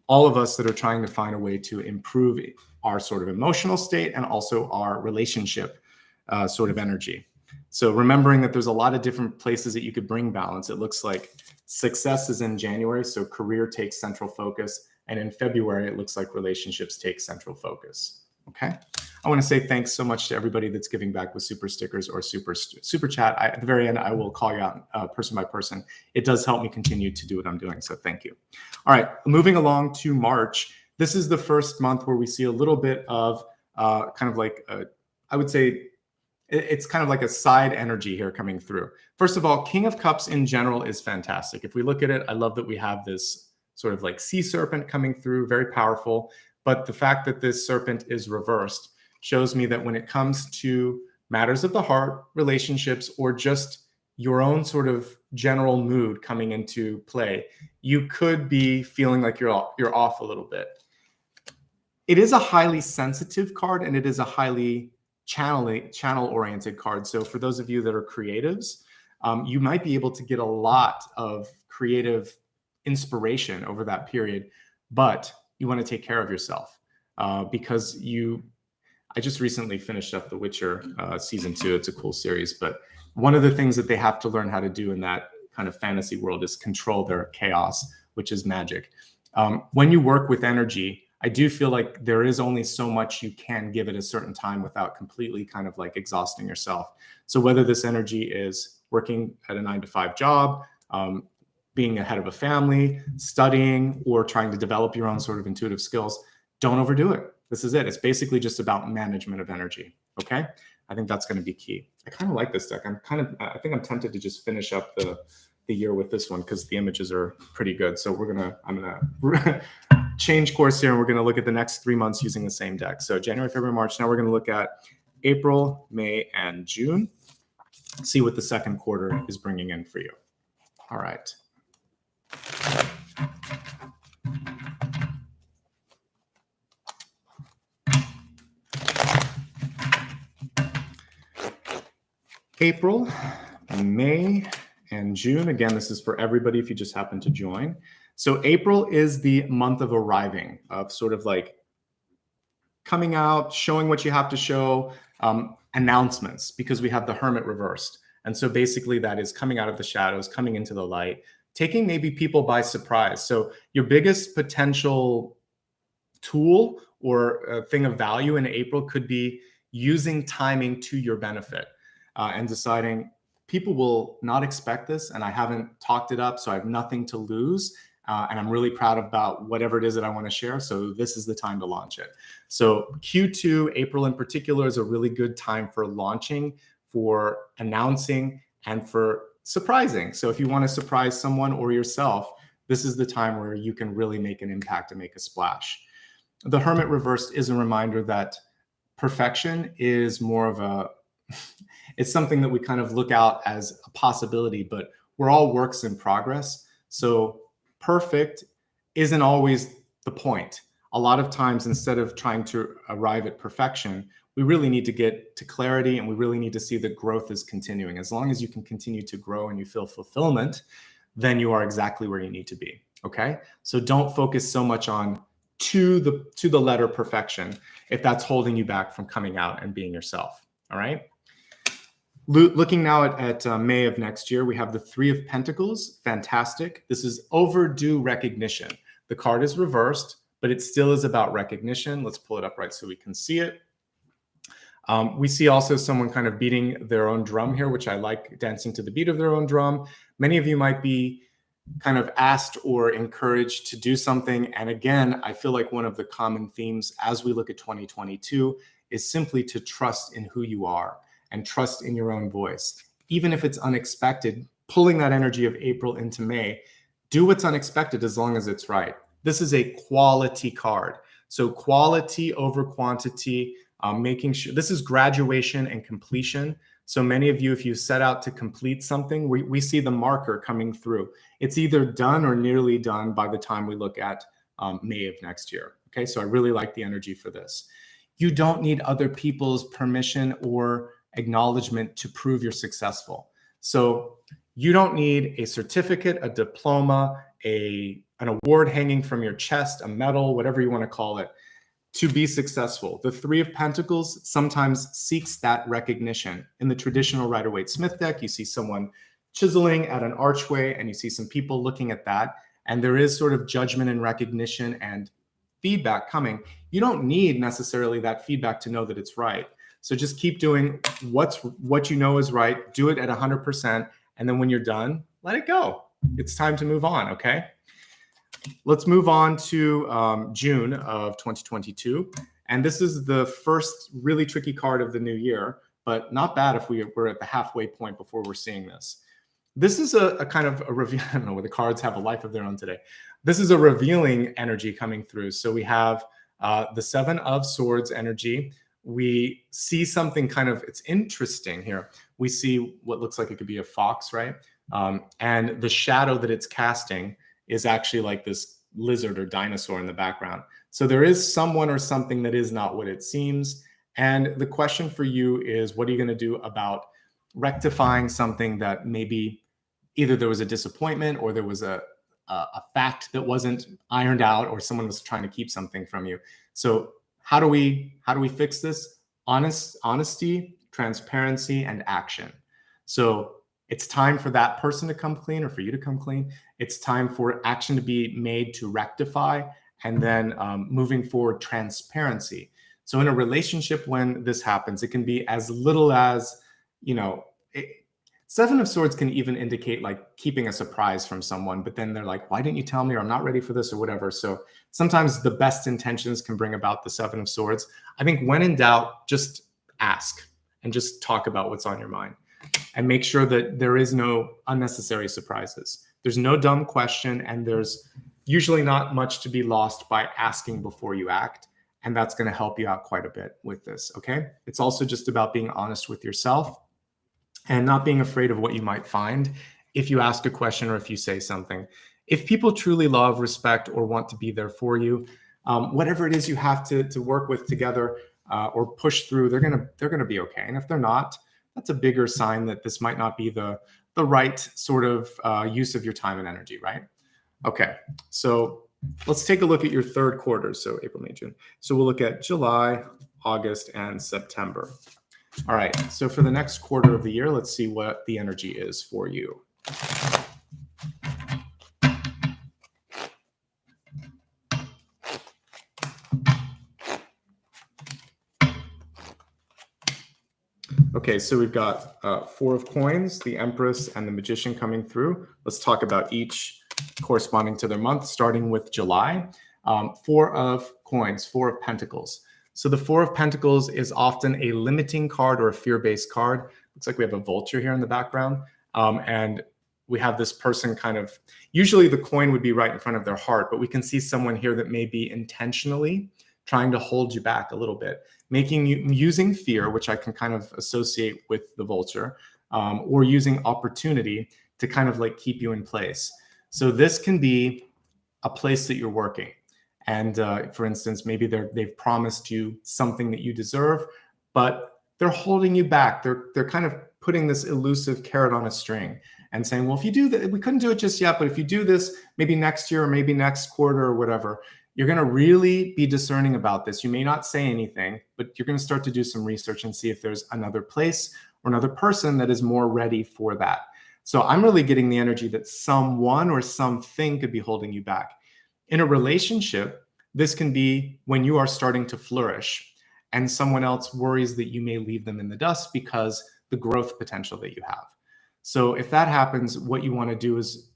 all of us that are trying to find a way to improve our sort of emotional state and also our relationship sort of energy. So remembering that there's a lot of different places that you could bring balance. It looks like success is in January, so career takes central focus. And in February, it looks like relationships take central focus. Okay. I want to say thanks so much to everybody that's giving back with super stickers or super chat. At the very end, I will call you out person by person. It does help me continue to do what I'm doing. So thank you. All right. Moving along to March. This is the first month where we see a little bit of kind of like, I would say it's kind of like a side energy here coming through. First of all, King of Cups in general is fantastic. If we look at it, I love that we have this sort of like sea serpent coming through, very powerful. But the fact that this serpent is reversed shows me that when it comes to matters of the heart, relationships, or just your own sort of general mood coming into play, you could be feeling like you're off a little bit. It is a highly sensitive card, and it is a highly channel-oriented card. So for those of you that are creatives, you might be able to get a lot of creative inspiration over that period, but you want to take care of yourself because I just recently finished up The Witcher season 2. It's a cool series, but one of the things that they have to learn how to do in that kind of fantasy world is control their chaos, which is magic. When you work with energy, I do feel like there is only so much you can give at a certain time without completely kind of like exhausting yourself. So whether this energy is working at a 9-to-5 job, being a head of a family, studying, or trying to develop your own sort of intuitive skills, don't overdo it. This is it. It's basically just about management of energy. Okay. I think that's going to be key. I kind of like this deck. I think I'm tempted to just finish up the year with this one because the images are pretty good. So I'm going to change course here, and we're going to look at the next 3 months using the same deck. So January, February, March. Now we're going to look at April, May, and June. See what the second quarter is bringing in for you. All right. April, May, and June. Again, this is for everybody if you just happen to join. So April is the month of arriving, of sort of like coming out, showing what you have to show, announcements, because we have the Hermit reversed. And so basically that is coming out of the shadows, coming into the light, taking maybe people by surprise. So your biggest potential tool or a thing of value in April could be using timing to your benefit and deciding people will not expect this and I haven't talked it up, so I have nothing to lose. And I'm really proud about whatever it is that I want to share. So this is the time to launch it. So Q2, April in particular, is a really good time for launching, for announcing, and for surprising. So if you want to surprise someone or yourself, this is the time where you can really make an impact and make a splash. The Hermit reversed is a reminder that perfection is more of a, it's something that we kind of look out as a possibility, but we're all works in progress. So perfect isn't always the point. A lot of times, instead of trying to arrive at perfection, we really need to get to clarity, and we really need to see that growth is continuing. As long as you can continue to grow and you feel fulfillment, then you are exactly where you need to be. Okay. So don't focus so much on to the letter perfection if that's holding you back from coming out and being yourself. All right. Looking now at May of next year, we have the Three of Pentacles. Fantastic. This is overdue recognition. The card is reversed, but it still is about recognition. Let's pull it up right so we can see it. We see also someone kind of beating their own drum here, which I like, dancing to the beat of their own drum. Many of you might be kind of asked or encouraged to do something. And again, I feel like one of the common themes as we look at 2022 is simply to trust in who you are and trust in your own voice. Even if it's unexpected, pulling that energy of April into May, do what's unexpected as long as it's right. This is a quality card. So quality over quantity, making sure this is graduation and completion. So many of you, if you set out to complete something, we see the marker coming through. It's either done or nearly done by the time we look at May of next year. Okay, so I really like the energy for this. You don't need other people's permission or acknowledgement to prove you're successful. So you don't need a certificate, a diploma, an award hanging from your chest, a medal, whatever you want to call it, to be successful. The Three of Pentacles sometimes seeks that recognition. In the traditional Rider-Waite-Smith deck, you see someone chiseling at an archway and you see some people looking at that. And there is sort of judgment and recognition and feedback coming. You don't need necessarily that feedback to know that it's right. So just keep doing what you know is right. Do it at 100%. And then when you're done, let it go. It's time to move on, okay? Let's move on to June of 2022. And this is the first really tricky card of the new year, but not bad if we're at the halfway point before we're seeing this. This is a kind of a reveal. I don't know where the cards have a life of their own today. This is a revealing energy coming through. So we have the Seven of Swords energy. We see something kind of, it's interesting here. We see what looks like it could be a fox, right? And the shadow that it's casting is actually like this lizard or dinosaur in the background. So there is someone or something that is not what it seems. And the question for you is, what are you going to do about rectifying something that maybe either there was a disappointment or there was a fact that wasn't ironed out, or someone was trying to keep something from you. So how do we fix this? Honesty, transparency, and action. So it's time for that person to come clean, or for you to come clean. It's time for action to be made to rectify, and then moving forward, transparency. So in a relationship, when this happens, it can be as little as, Seven of Swords can even indicate like keeping a surprise from someone, but then they're like, why didn't you tell me? Or I'm not ready for this, or whatever. So sometimes the best intentions can bring about the Seven of Swords. I think when in doubt, just ask and just talk about what's on your mind, and make sure that there is no unnecessary surprises. There's no dumb question, and there's usually not much to be lost by asking before you act. And that's going to help you out quite a bit with this, okay? It's also just about being honest with yourself and not being afraid of what you might find if you ask a question or if you say something. If people truly love, respect, or want to be there for you, whatever it is you have to work with together or push through, they're gonna be okay. And if they're not, that's a bigger sign that this might not be the right sort of use of your time and energy, right? Okay, so let's take a look at your third quarter. So April, May, June. So we'll look at July, August, and September. All right, so for the next quarter of the year, let's see what the energy is for you. Okay, so we've got Four of Coins, the Empress, and the Magician coming through. Let's talk about each corresponding to their month, starting with July. Four of Coins, Four of Pentacles. So the Four of Pentacles is often a limiting card or a fear-based card. Looks like we have a vulture here in the background. And we have this person kind of, usually the coin would be right in front of their heart, but we can see someone here that may be intentionally trying to hold you back a little bit, making you using fear, which I can kind of associate with the vulture, or using opportunity to kind of like keep you in place. So this can be a place that you're working. And for instance, maybe they've promised you something that you deserve, but they're holding you back. They're kind of putting this elusive carrot on a string and saying, well, if you do that, we couldn't do it just yet, but if you do this, maybe next year or maybe next quarter or whatever, you're going to really be discerning about this. You may not say anything, but you're going to start to do some research and see if there's another place or another person that is more ready for that. So I'm really getting the energy that someone or something could be holding you back. In a relationship, this can be when you are starting to flourish and someone else worries that you may leave them in the dust because the growth potential that you have. So if that happens, what you want to do is,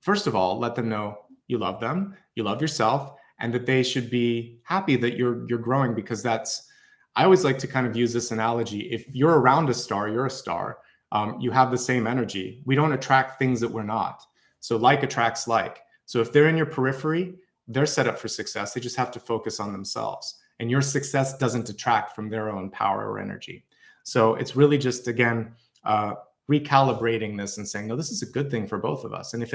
first of all, let them know you love them, you love yourself, and that they should be happy that you're growing, because that's, I always like to kind of use this analogy. If you're around a star, you're a star. You have the same energy. We don't attract things that we're not. So like attracts like. So if they're in your periphery, they're set up for success. They just have to focus on themselves. And your success doesn't detract from their own power or energy. So it's really just, again, recalibrating this and saying, no, this is a good thing for both of us. And if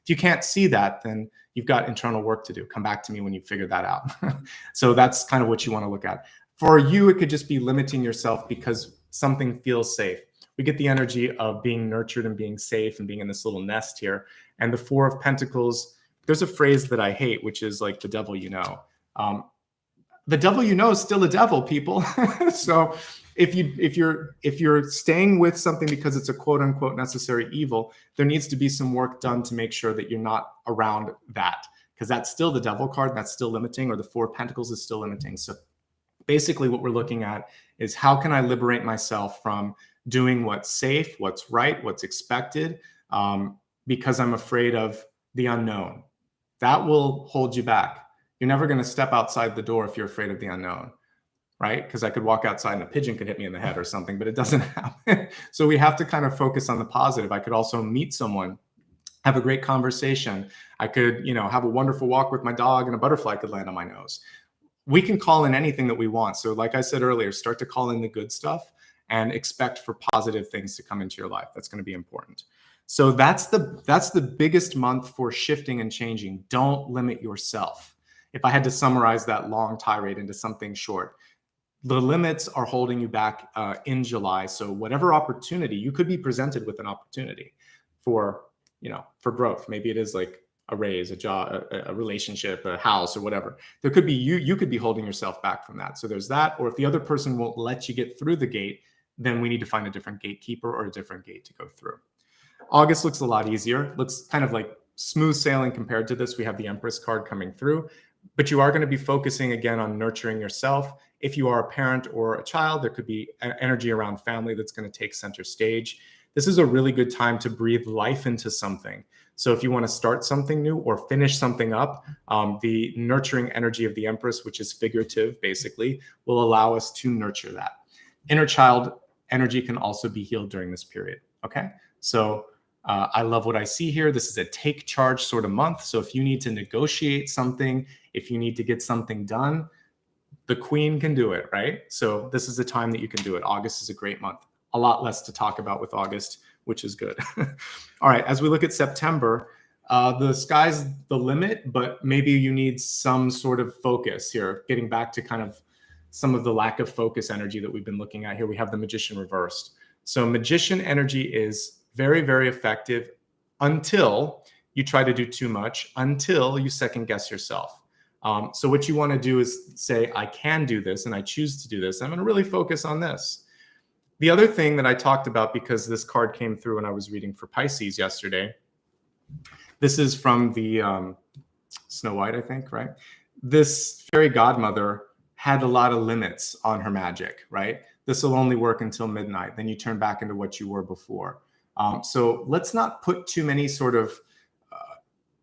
you can't see that, then you've got internal work to do. Come back to me when you figure that out. So that's kind of what you want to look at. For you, it could just be limiting yourself because something feels safe. We get the energy of being nurtured and being safe and being in this little nest here. And the Four of Pentacles, there's a phrase that I hate, which is like the devil you know. The devil you know is still a devil, people. So if you're staying with something because it's a quote unquote necessary evil, there needs to be some work done to make sure that you're not around that, because that's still the devil card, that's still limiting, or the Four of Pentacles is still limiting. So basically what we're looking at is, how can I liberate myself from doing what's safe, what's right, what's expected, because I'm afraid of the unknown. That will hold you back. You're never going to step outside the door if you're afraid of the unknown, right? Because I could walk outside and a pigeon could hit me in the head or something, but it doesn't happen. So we have to kind of focus on the positive. I could also meet someone, have a great conversation. I could, have a wonderful walk with my dog and a butterfly could land on my nose. We can call in anything that we want. So like I said earlier, start to call in the good stuff and expect for positive things to come into your life. That's going to be important. So that's the biggest month for shifting and changing. Don't limit yourself. If I had to summarize that long tirade into something short, the limits are holding you back in July. So whatever opportunity, you could be presented with an opportunity for growth. Maybe it is like a raise, a job, a relationship, a house, or whatever. There could be you could be holding yourself back from that. So there's that. Or if the other person won't let you get through the gate, then we need to find a different gatekeeper or a different gate to go through. August looks a lot easier. Looks kind of like smooth sailing compared to this. We have the Empress card coming through, but you are going to be focusing again on nurturing yourself. If you are a parent or a child, there could be energy around family that's going to take center stage. This is a really good time to breathe life into something. So if you want to start something new or finish something up, the nurturing energy of the Empress, which is figurative, basically, will allow us to nurture that. Inner child energy can also be healed during this period. Okay. So I love what I see here. This is a take charge sort of month. So if you need to negotiate something, if you need to get something done, the Queen can do it, right? So this is the time that you can do it. August is a great month. A lot less to talk about with August, which is good. All right, as we look at September, the sky's the limit, but maybe you need some sort of focus here. Getting back to kind of some of the lack of focus energy that we've been looking at here, we have the Magician reversed. So Magician energy is very, very effective until you try to do too much, until you second guess yourself. So what you want to do is say, I can do this and I choose to do this. I'm going to really focus on this. The other thing that I talked about, because this card came through when I was reading for Pisces yesterday, this is from the Snow White, I think, right? This fairy godmother had a lot of limits on her magic, right? this will only work until midnight. Then you turn back into what you were before. So let's not put too many sort of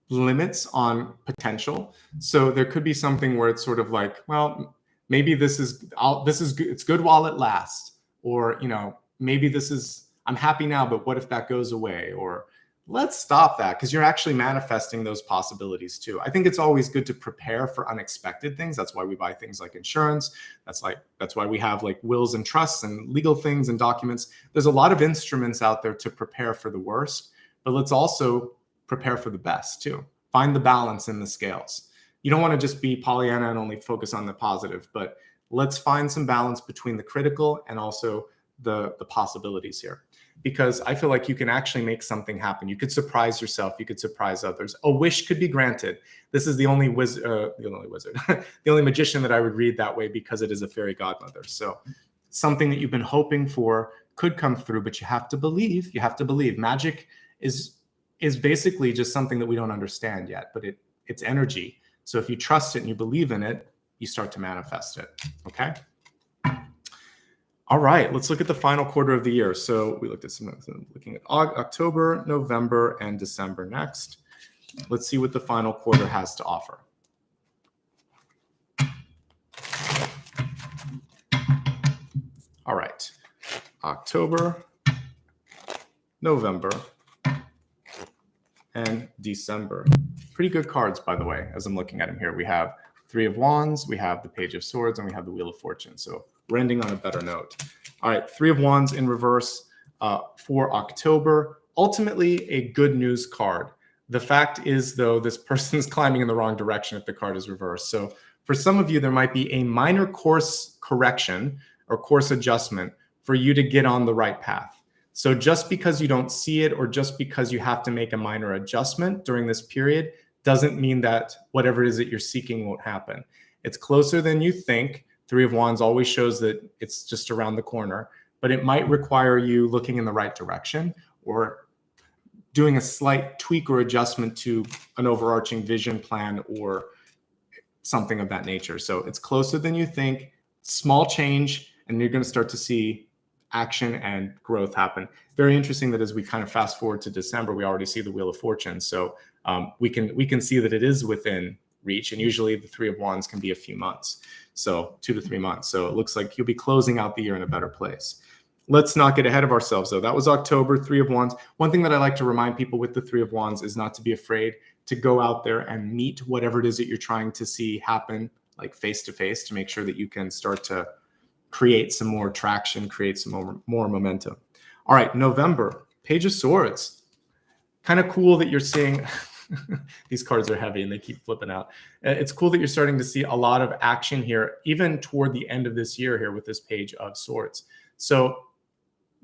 limits on potential. So there could be something where it's sort of like, well, maybe this is good. It's good while it lasts. Or, you know, maybe I'm happy now, but what if that goes away? Or let's stop that, because you're actually manifesting those possibilities too. I think it's always good to prepare for unexpected things. That's why we buy things like insurance. That's why we have like wills and trusts and legal things and documents. There's a lot of instruments out there to prepare for the worst, but let's also prepare for the best too. Find the balance in the scales. You don't want to just be Pollyanna and only focus on the positive, but let's find some balance between the critical and also the possibilities here. Because I feel like you can actually make something happen. You could surprise yourself. You could surprise others. A wish could be granted. This is the only the only magician that I would read that way, because it is a fairy godmother. So something that you've been hoping for could come through, but you have to believe. You have to believe. Magic is basically just something that we don't understand yet, but it's energy. So if you trust it and you believe in it, you start to manifest it. Okay. All right, let's look at the final quarter of the year. So we looked at looking at October, November, and December next. Let's see what the final quarter has to offer. All right, October, November, and December. Pretty good cards, by the way, as I'm looking at them here. We have Three of Wands, we have the Page of Swords, and we have the Wheel of Fortune. So we're ending on a better note. All right, Three of Wands in reverse for October. Ultimately, a good news card. The fact is, though, this person's climbing in the wrong direction if the card is reversed. So for some of you, there might be a minor course correction or course adjustment for you to get on the right path. So just because you don't see it, or just because you have to make a minor adjustment during this period, doesn't mean that whatever it is that you're seeking won't happen. It's closer than you think. Three of Wands always shows that it's just around the corner, but it might require you looking in the right direction or doing a slight tweak or adjustment to an overarching vision plan or something of that nature. So it's closer than you think, small change, and you're going to start to see action and growth happen. Very interesting that as we kind of fast forward to December, we already see the Wheel of Fortune. So we can see that it is within reach, and usually the Three of Wands can be a few months, so 2 to 3 months. So it looks like you'll be closing out the year in a better place. Let's not get ahead of ourselves, though. That was October, Three of Wands. One thing that I like to remind people with the Three of Wands is not to be afraid to go out there and meet whatever it is that you're trying to see happen, like face to face, to make sure that you can start to create some more traction, create some more momentum. All right, November, Page of Swords. Kind of cool that you're seeing these cards are heavy and they keep flipping out. It's cool that you're starting to see a lot of action here, even toward the end of this year here with this Page of Swords. So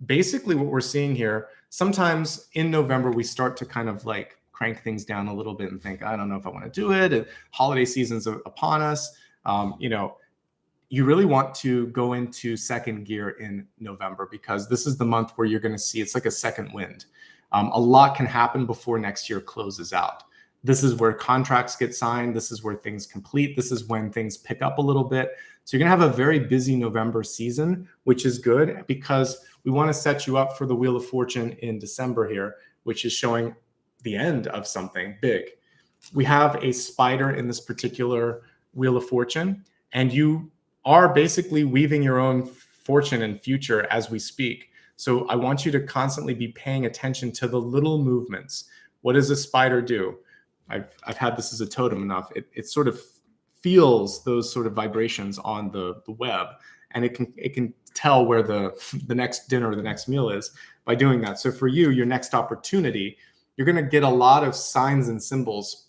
basically what we're seeing here, sometimes in November, we start to kind of like crank things down a little bit and think, I don't know if I want to do it. Holiday season's upon us. You know, you really want to go into second gear in November, because this is the month where you're going to see, it's like a second wind. A lot can happen before next year closes out. This is where contracts get signed. This is where things complete. This is when things pick up a little bit. So you're going to have a very busy November season, which is good, because we want to set you up for the Wheel of Fortune in December here, which is showing the end of something big. We have a spider in this particular Wheel of Fortune, and you are basically weaving your own fortune and future as we speak. So I want you to constantly be paying attention to the little movements. What does a spider do? I've had this as a totem enough. It sort of feels those sort of vibrations on the web, and it can tell where the next dinner or the next meal is by doing that. So for you, your next opportunity, you're going to get a lot of signs and symbols,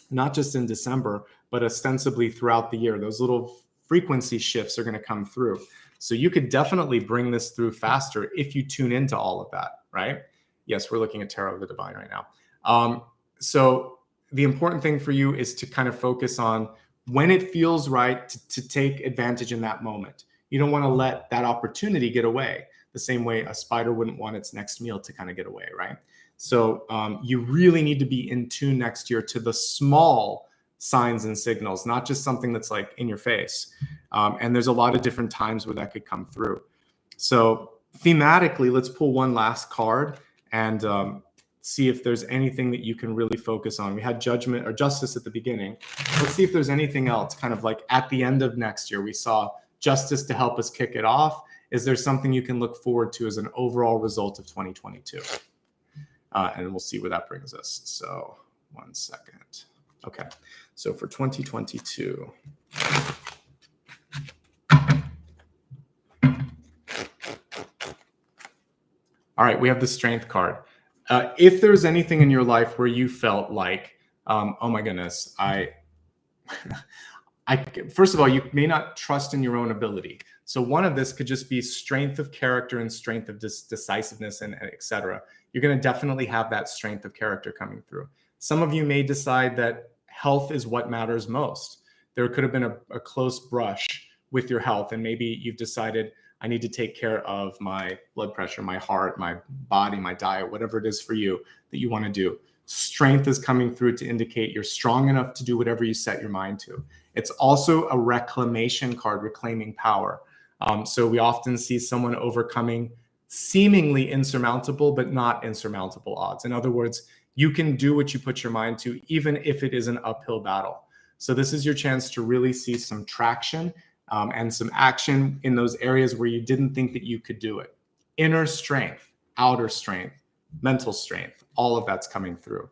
not just in December, but ostensibly throughout the year. Those little frequency shifts are going to come through. So you could definitely bring this through faster if you tune into all of that, right? Yes, we're looking at Tarot of the Divine right now. So the important thing for you is to kind of focus on when it feels right to take advantage in that moment. You don't want to let that opportunity get away, the same way a spider wouldn't want its next meal to kind of get away, right? So you really need to be in tune next year to the small signs and signals, not just something that's like in your face. And there's a lot of different times where that could come through. So thematically, let's pull one last card and see if there's anything that you can really focus on. We had judgment or justice at the beginning. Let's see if there's anything else, kind of like at the end of next year. We saw justice to help us kick it off. Is there something you can look forward to as an overall result of 2022? And we'll see where that brings us. So 1 second. Okay, so for 2022. All right, we have the Strength card. If there's anything in your life where you felt like, oh my goodness, first of all, you may not trust in your own ability. So one of this could just be strength of character and strength of decisiveness and et cetera. You're going to definitely have that strength of character coming through. Some of you may decide that health is what matters most. There could have been a close brush with your health, and maybe you've decided, I need to take care of my blood pressure, my heart, my body, my diet, whatever it is for you that you want to do. Strength is coming through to indicate you're strong enough to do whatever you set your mind to. It's also a reclamation card, reclaiming power. So we often see someone overcoming seemingly insurmountable, but not insurmountable odds. In other words, you can do what you put your mind to, even if it is an uphill battle. So this is your chance to really see some traction and some action in those areas where you didn't think that you could do it. Inner strength, outer strength, mental strength, all of that's coming through.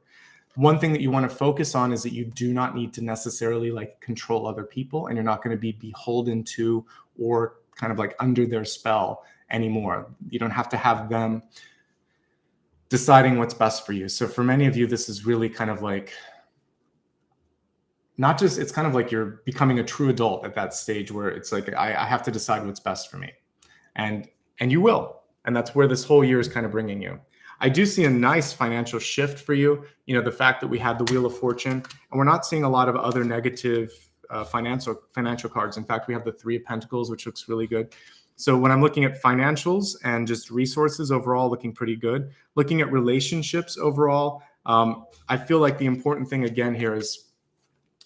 One thing that you want to focus on is that you do not need to necessarily like control other people, and you're not going to be beholden to or kind of like under their spell anymore. You don't have to have them deciding what's best for you. So for many of you, this is really kind of like, not just, it's kind of like you're becoming a true adult at that stage where it's like, I have to decide what's best for me. And you will. And that's where this whole year is kind of bringing you. I do see a nice financial shift for you. You know, the fact that we had the Wheel of Fortune, and we're not seeing a lot of other negative financial cards. In fact, we have the Three of Pentacles, which looks really good. So when I'm looking at financials and just resources overall, looking pretty good. Looking at relationships overall, I feel like the important thing again here is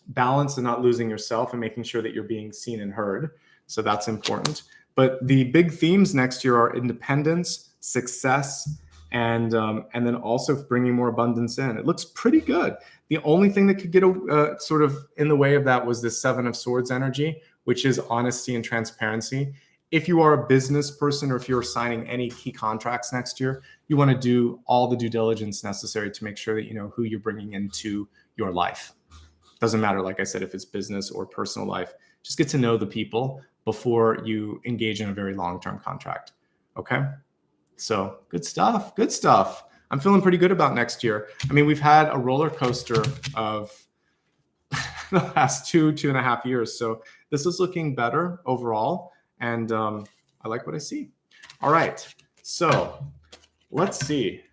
balance and not losing yourself and making sure that you're being seen and heard. So that's important. But the big themes next year are independence, success, and then also bringing more abundance in. It looks pretty good. The only thing that could get sort of in the way of that was the Seven of Swords energy, which is honesty and transparency. If you are a business person or if you're signing any key contracts next year, you want to do all the due diligence necessary to make sure that you know who you're bringing into your life. Doesn't matter, like I said, if it's business or personal life. Just get to know the people before you engage in a very long-term contract. Okay? So good stuff. Good stuff. I'm feeling pretty good about next year. I mean, we've had a roller coaster of the last 2.5 years. So this is looking better overall. And I like what I see. All right. So let's see.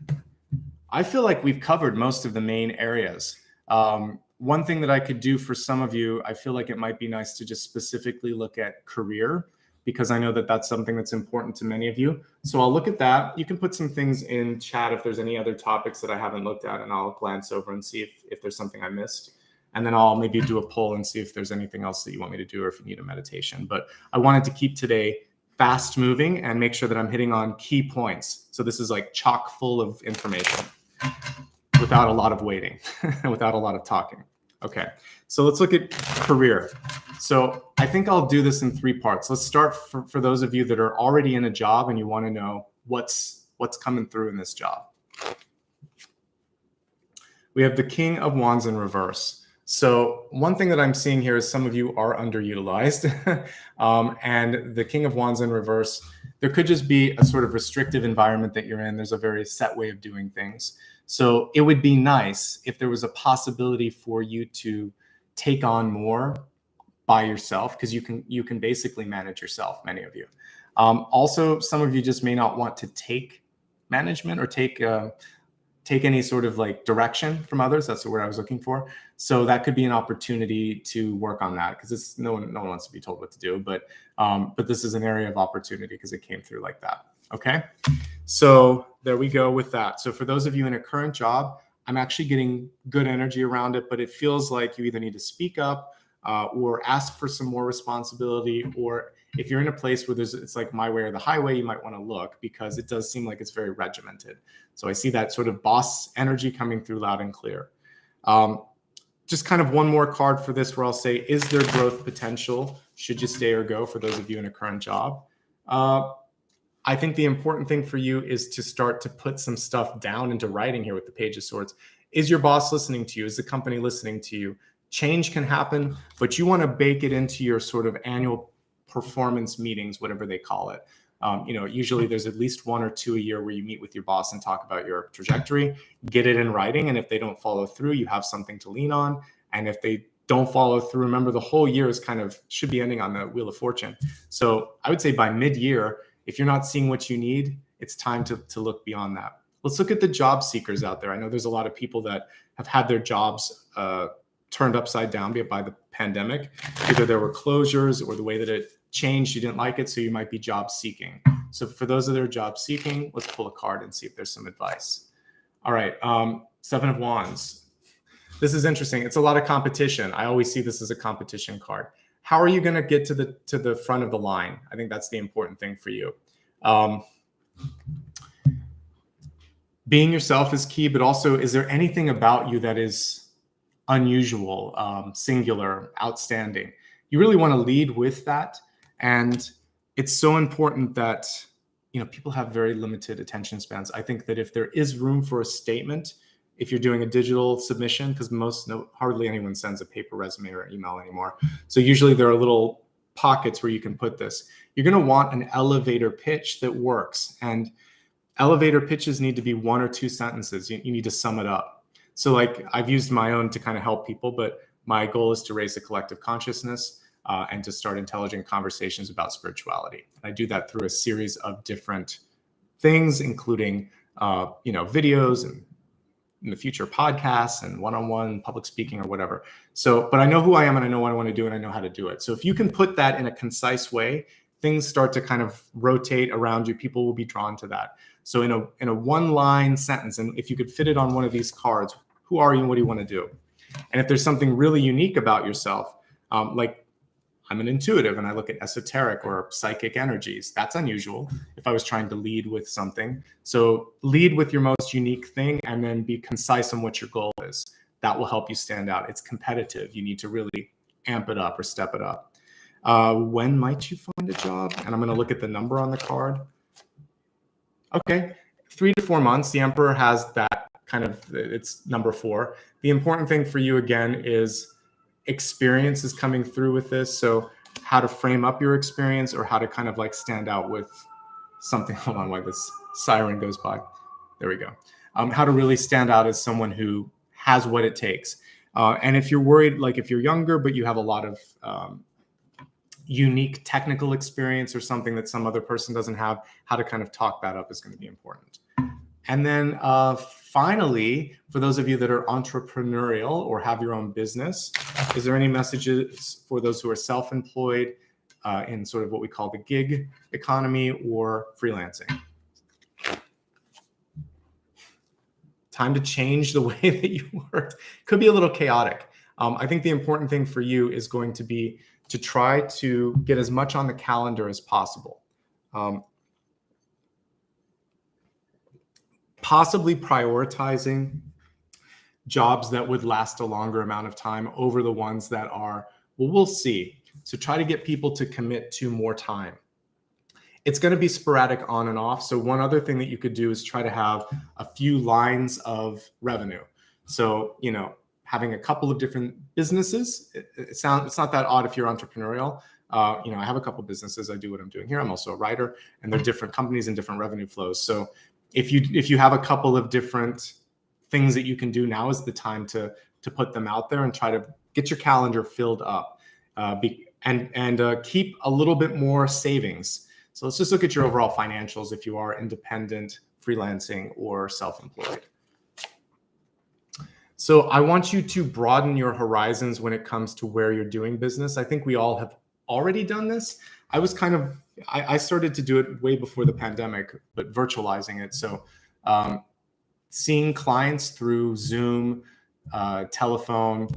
I feel like we've covered most of the main areas. One thing that I could do for some of you, I feel like it might be nice to just specifically look at career, because I know that that's something that's important to many of you. So I'll look at that. You can put some things in chat if there's any other topics that I haven't looked at, and I'll glance over and see if there's something I missed. And then I'll maybe do a poll and see if there's anything else that you want me to do or if you need a meditation. But I wanted to keep today fast moving and make sure that I'm hitting on key points. So this is like chock full of information without a lot of waiting, without a lot of talking. Okay, so let's look at career. So I think I'll do this in 3 parts. Let's start for those of you that are already in a job and you want to know what's coming through in this job. We have the King of Wands in reverse. So one thing that I'm seeing here is some of you are underutilized. And the King of Wands in reverse, there could just be a sort of restrictive environment that you're in. There's a very set way of doing things. So it would be nice if there was a possibility for you to take on more by yourself, because you can basically manage yourself, many of you. Also, some of you just may not want to take management or take any sort of like direction from others. That's the word I was looking for. So that could be an opportunity to work on that, because no one wants to be told what to do. But this is an area of opportunity because it came through like that. Okay, so there we go with that. So for those of you in a current job, I'm actually getting good energy around it, but it feels like you either need to speak up, or ask for some more responsibility. Or if you're in a place where it's like my way or the highway, you might want to look, because it does seem like it's very regimented. So I see that sort of boss energy coming through loud and clear. Just kind of one more card for this, where I'll say, is there growth potential? Should you stay or go, for those of you in a current job? I think the important thing for you is to start to put some stuff down into writing here with the Page of Swords. Is your boss listening to you? Is the company listening to you? Change can happen, but you want to bake it into your sort of annual performance meetings, whatever they call it. Usually there's at least 1 or 2 a year where you meet with your boss and talk about your trajectory, get it in writing. And if they don't follow through, you have something to lean on. And if they don't follow through, remember, the whole year is should be ending on the Wheel of Fortune. So I would say by mid-year, if you're not seeing what you need, it's time to look beyond that. Let's look at the job seekers out there. I know there's a lot of people that have had their jobs turned upside down by the pandemic. Either there were closures, or the way that it changed, you didn't like it, so you might be job seeking. So for those that are job seeking, let's pull a card and see if there's some advice. All right, 7 of Wands. This is interesting. It's a lot of competition. I always see this as a competition card. How are you going to get to the front of the line? I think that's the important thing for you. Being yourself is key, but also, is there anything about you that is unusual, singular, outstanding? You really want to lead with that. And it's so important that, people have very limited attention spans. I think that if there is room for a statement, if you're doing a digital submission, because hardly anyone sends a paper resume or email anymore. So usually there are little pockets where you can put this. You're going to want an elevator pitch that works. And elevator pitches need to be 1 or 2 sentences. You need to sum it up. So like, I've used my own to kind of help people, but my goal is to raise a collective consciousness and to start intelligent conversations about spirituality. And I do that through a series of different things, including, videos, and in the future podcasts, and one-on-one public speaking, or whatever. So, but I know who I am, and I know what I want to do, and I know how to do it. So if you can put that in a concise way, things start to kind of rotate around you. People will be drawn to that. So in a one-line sentence, and if you could fit it on one of these cards, who are you and what do you want to do? And if there's something really unique about yourself, like, I'm an intuitive and I look at esoteric or psychic energies, that's unusual if I was trying to lead with something. So lead with your most unique thing, and then be concise on what your goal is. That will help you stand out. It's competitive. You need to really amp it up or step it up. When might you find a job? And I'm going to look at the number on the card. Okay, 3 to 4 months. The Emperor has that it's number 4. The important thing for you, again, is experience is coming through with this. So how to frame up your experience, or how to kind of like stand out with something. Hold on while this siren goes by. There we go. How to really stand out as someone who has what it takes. And if you're worried, like if you're younger, but you have a lot of unique technical experience or something that some other person doesn't have, how to kind of talk that up is going to be important. And then finally, for those of you that are entrepreneurial or have your own business, is there any messages for those who are self-employed in sort of what we call the gig economy or freelancing? Time to change the way that you work. Could be a little chaotic. I think the important thing for you is going to be to try to get as much on the calendar as possible. Possibly prioritizing jobs that would last a longer amount of time over the ones that are, well, we'll see. So try to get people to commit to more time. It's going to be sporadic on and off. So one other thing that you could do is try to have a few lines of revenue. So, having a couple of different businesses, it's not that odd if you're entrepreneurial. I have a couple of businesses. I do what I'm doing here. I'm also a writer, and they're different companies and different revenue flows. So if you have a couple of different things that you can do, now is the time to put them out there and try to get your calendar filled up, and keep a little bit more savings. So let's just look at your overall financials if you are independent, freelancing, or self-employed. So I want you to broaden your horizons when it comes to where you're doing business. I think we all have already done this. I started to do it way before the pandemic, but virtualizing it. So seeing clients through Zoom, telephone,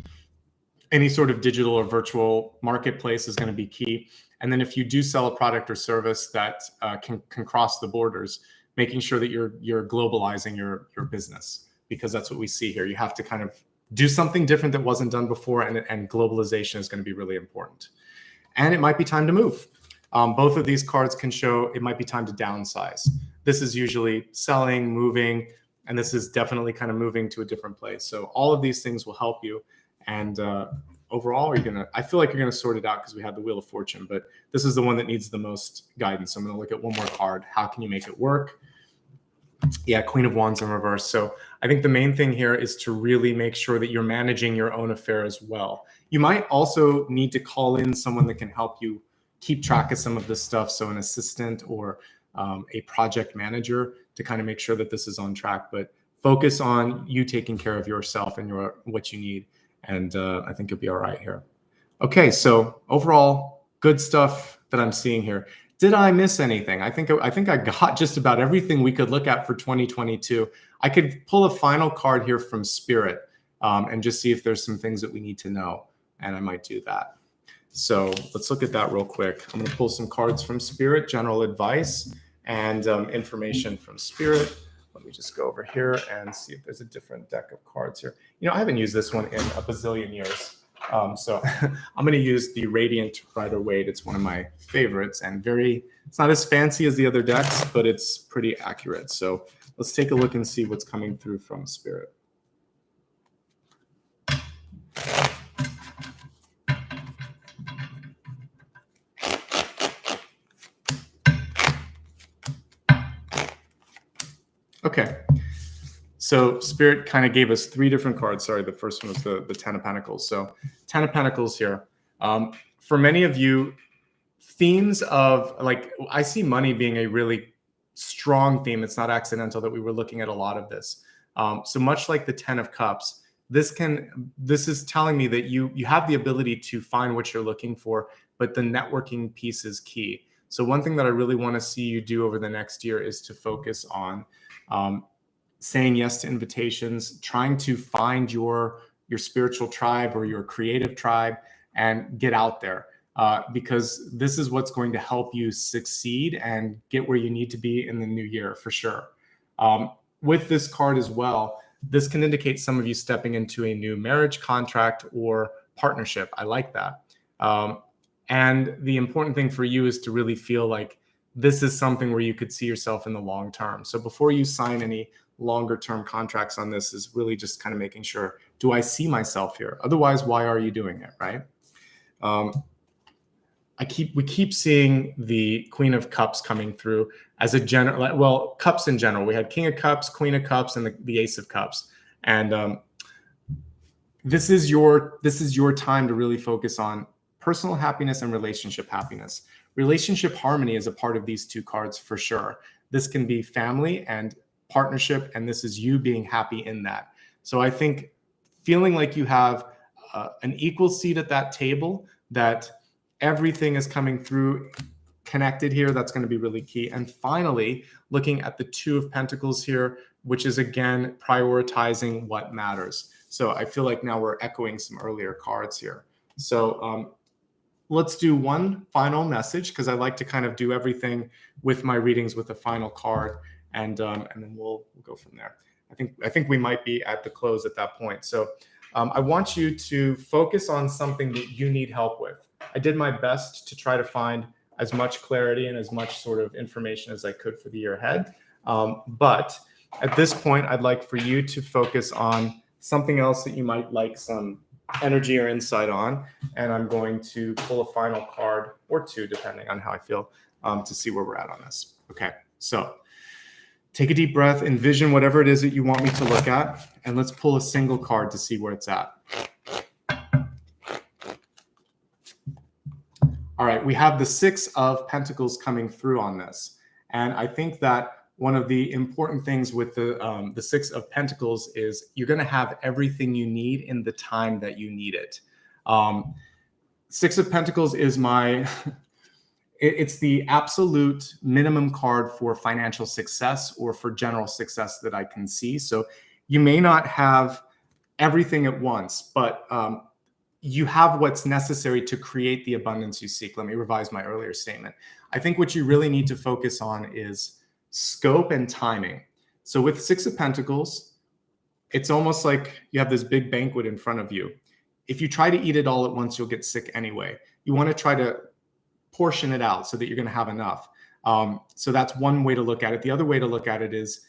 any sort of digital or virtual marketplace is going to be key. And then if you do sell a product or service that can cross the borders, making sure that you're globalizing your business, because that's what we see here. You have to kind of do something different that wasn't done before, and globalization is going to be really important. And it might be time to move. Both of these cards can show it might be time to downsize. This is usually selling, moving, and this is definitely kind of moving to a different place. So all of these things will help you. And overall, I feel like you're gonna sort it out because we have the Wheel of Fortune, but this is the one that needs the most guidance. So I'm gonna look at one more card. How can you make it work? Yeah, Queen of Wands in reverse. So I think the main thing here is to really make sure that you're managing your own affair as well. You might also need to call in someone that can help you keep track of some of this stuff. So an assistant or a project manager to kind of make sure that this is on track, but focus on you taking care of yourself and what you need. And I think you'll be all right here. Okay, so overall, good stuff that I'm seeing here. Did I miss anything? I think I got just about everything we could look at for 2022. I could pull a final card here from Spirit and just see if there's some things that we need to know, and I might do that. So let's look at that real quick. I'm going to pull some cards from Spirit, general advice, and information from Spirit. Let me just go over here and see if there's a different deck of cards here. You know, I haven't used this one in a bazillion years. So I'm going to use the Radiant Rider-Waite. It's one of my favorites and it's not as fancy as the other decks, but it's pretty accurate. So let's take a look and see what's coming through from Spirit. Okay, so Spirit kind of gave us three different cards. Sorry, the first one was the Ten of Pentacles. So Ten of Pentacles here. For many of you, themes of, like, I see money being a really strong theme. It's not accidental that we were looking at a lot of this. So much like the Ten of Cups, this is telling me that you have the ability to find what you're looking for, but the networking piece is key. So one thing that I really want to see you do over the next year is to focus on saying yes to invitations, trying to find your spiritual tribe or your creative tribe and get out there, because this is what's going to help you succeed and get where you need to be in the new year for sure. With this card as well, this can indicate some of you stepping into a new marriage contract or partnership. I like that. And the important thing for you is to really feel like this is something where you could see yourself in the long term. So before you sign any longer term contracts on this, is really just kind of making sure, do I see myself here? Otherwise, why are you doing it, right? We keep seeing the Queen of Cups coming through as a general, well, cups in general. We had King of Cups, Queen of Cups, and the Ace of Cups. And this is your time to really focus on personal happiness and relationship happiness. Relationship harmony is a part of these two cards for sure. This can be family and partnership, and this is you being happy in that. So I think feeling like you have an equal seat at that table, that everything is coming through connected here, that's going to be really key. And finally, looking at the Two of Pentacles here, which is again prioritizing what matters. So I feel like now we're echoing some earlier cards here. So let's do one final message, because I like to kind of do everything with my readings with a final card, and then we'll go from there. I think we might be at the close at that point. So I want you to focus on something that you need help with. I did my best to try to find as much clarity and as much sort of information as I could for the year ahead. But at this point, I'd like for you to focus on something else that you might like some energy or insight on, and I'm going to pull a final card or two depending on how I feel, to see where we're at on this. Okay, so take a deep breath, envision whatever it is that you want me to look at, and let's pull a single card to see where it's at. All right, we have the Six of Pentacles coming through on this, and I think that one of the important things with the Six of Pentacles is you're going to have everything you need in the time that you need it. Six of Pentacles is it's the absolute minimum card for financial success or for general success that I can see. So you may not have everything at once, but you have what's necessary to create the abundance you seek. Let me revise my earlier statement. I think what you really need to focus on is scope and timing. So with Six of Pentacles, it's almost like you have this big banquet in front of you. If you try to eat it all at once, you'll get sick anyway. You want to try to portion it out so that you're going to have enough. So that's one way to look at it. The other way to look at it is,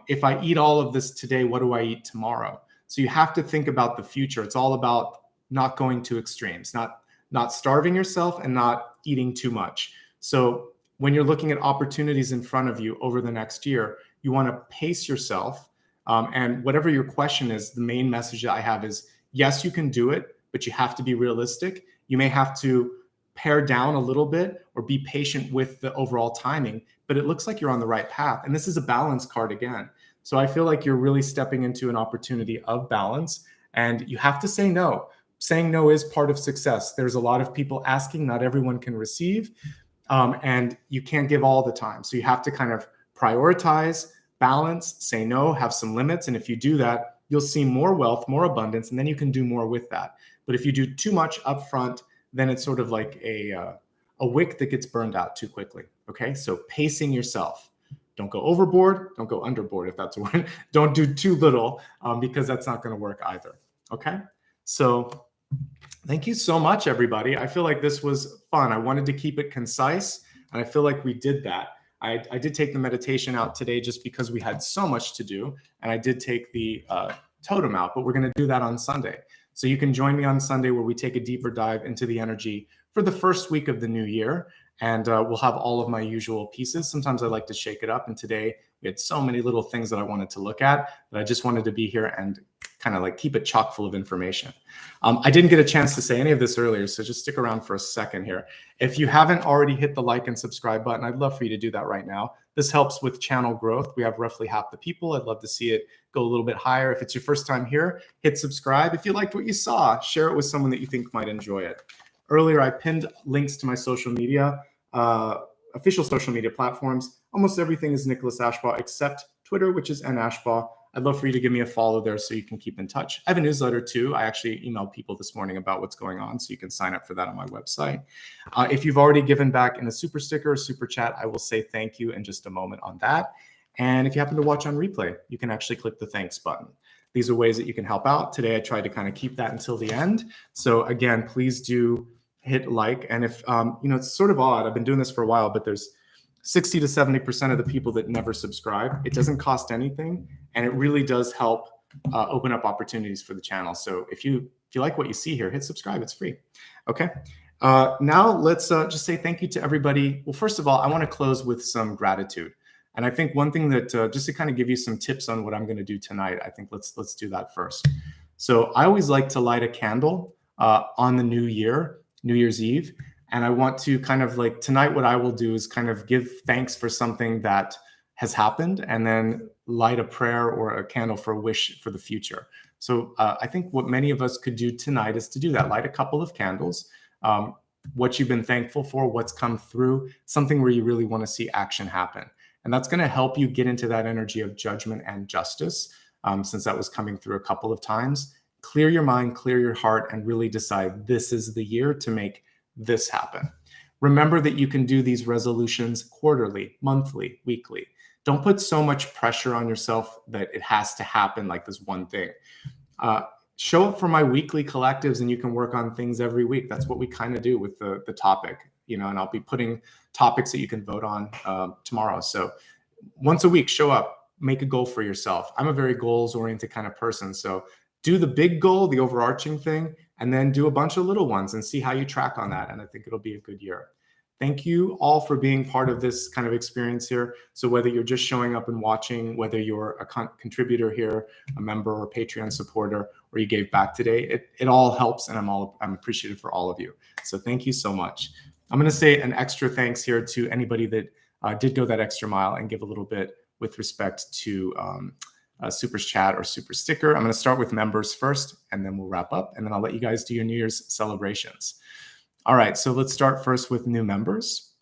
if I eat all of this today, what do I eat tomorrow? So you have to think about the future. It's all about not going to extremes, not starving yourself and not eating too much. So when you're looking at opportunities in front of you over the next year, you want to pace yourself. And whatever your question is, the main message that I have is, yes, you can do it, but you have to be realistic. You may have to pare down a little bit or be patient with the overall timing, but it looks like you're on the right path. And this is a balance card again. So I feel like you're really stepping into an opportunity of balance, and you have to say no. Saying no is part of success. There's a lot of people asking, not everyone can receive, and you can't give all the time. So you have to kind of prioritize, balance, say no, have some limits. And if you do that, you'll see more wealth, more abundance, and then you can do more with that. But if you do too much upfront, then it's sort of like a wick that gets burned out too quickly. Okay, so pacing yourself. Don't go overboard. Don't go underboard, if that's a word. Don't do too little, because that's not going to work either. Okay, so thank you so much, everybody. I feel like this was fun. I wanted to keep it concise, and I feel like we did that. I did take the meditation out today just because we had so much to do, and I did take the totem out, but we're going to do that on Sunday. So you can join me on Sunday where we take a deeper dive into the energy for the first week of the new year. And we'll have all of my usual pieces. Sometimes I like to shake it up. And today we had so many little things that I wanted to look at that I just wanted to be here and kind of like keep it chock full of information. I didn't get a chance to say any of this earlier, so just stick around for a second here. If you haven't already hit the like and subscribe button, I'd love for you to do that right now. This helps with channel growth. We have roughly half the people. I'd love to see it go a little bit higher. If it's your first time here, hit subscribe. If you liked what you saw, share it with someone that you think might enjoy it. Earlier, I pinned links to my social media, official social media platforms. Almost everything is Nicholas Ashbaugh except Twitter, which is @Ashbaugh. I'd love for you to give me a follow there so you can keep in touch. I have a newsletter too. I actually emailed people this morning about what's going on, so you can sign up for that on my website. If you've already given back in a super sticker or super chat, I will say thank you in just a moment on that. And if you happen to watch on replay, you can actually click the thanks button. These are ways that you can help out. Today, I tried to kind of keep that until the end. So again, please do hit like. And if, it's sort of odd. I've been doing this for a while, but there's 60 to 70% of the people that never subscribe. It doesn't cost anything, and it really does help open up opportunities for the channel. So if you like what you see here, hit subscribe. It's free. Okay. Now let's just say thank you to everybody. Well, first of all, I want to close with some gratitude. And I think one thing that just to kind of give you some tips on what I'm going to do tonight, I think let's do that first. So I always like to light a candle on the new year, New Year's Eve. And I want to kind of like tonight, what I will do is kind of give thanks for something that has happened and then light a prayer or a candle for a wish for the future. So I think what many of us could do tonight is to do that, light a couple of candles, what you've been thankful for, what's come through, something where you really want to see action happen. And that's going to help you get into that energy of judgment and justice, since that was coming through a couple of times. Clear your mind, clear your heart, and really decide this is the year to make this happen. Remember that you can do these resolutions quarterly, monthly, weekly. Don't put so much pressure on yourself that it has to happen like this one thing. Show up for my weekly collectives and you can work on things every week. That's what we kind of do with the topic, and I'll be putting topics that you can vote on tomorrow. So once a week, show up, make a goal for yourself. I'm a very goals-oriented kind of person. So do the big goal, the overarching thing, and then do a bunch of little ones and see how you track on that. And I think it'll be a good year. Thank you all for being part of this kind of experience here. So whether you're just showing up and watching, whether you're a contributor here, a member or Patreon supporter, or you gave back today, it all helps. And I'm appreciative for all of you. So thank you so much. I'm going to say an extra thanks here to anybody that did go that extra mile and give a little bit with respect to super chat or super sticker. I'm going to start with members first, and then we'll wrap up, and then I'll let you guys do your New Year's celebrations. All right, so let's start first with new members.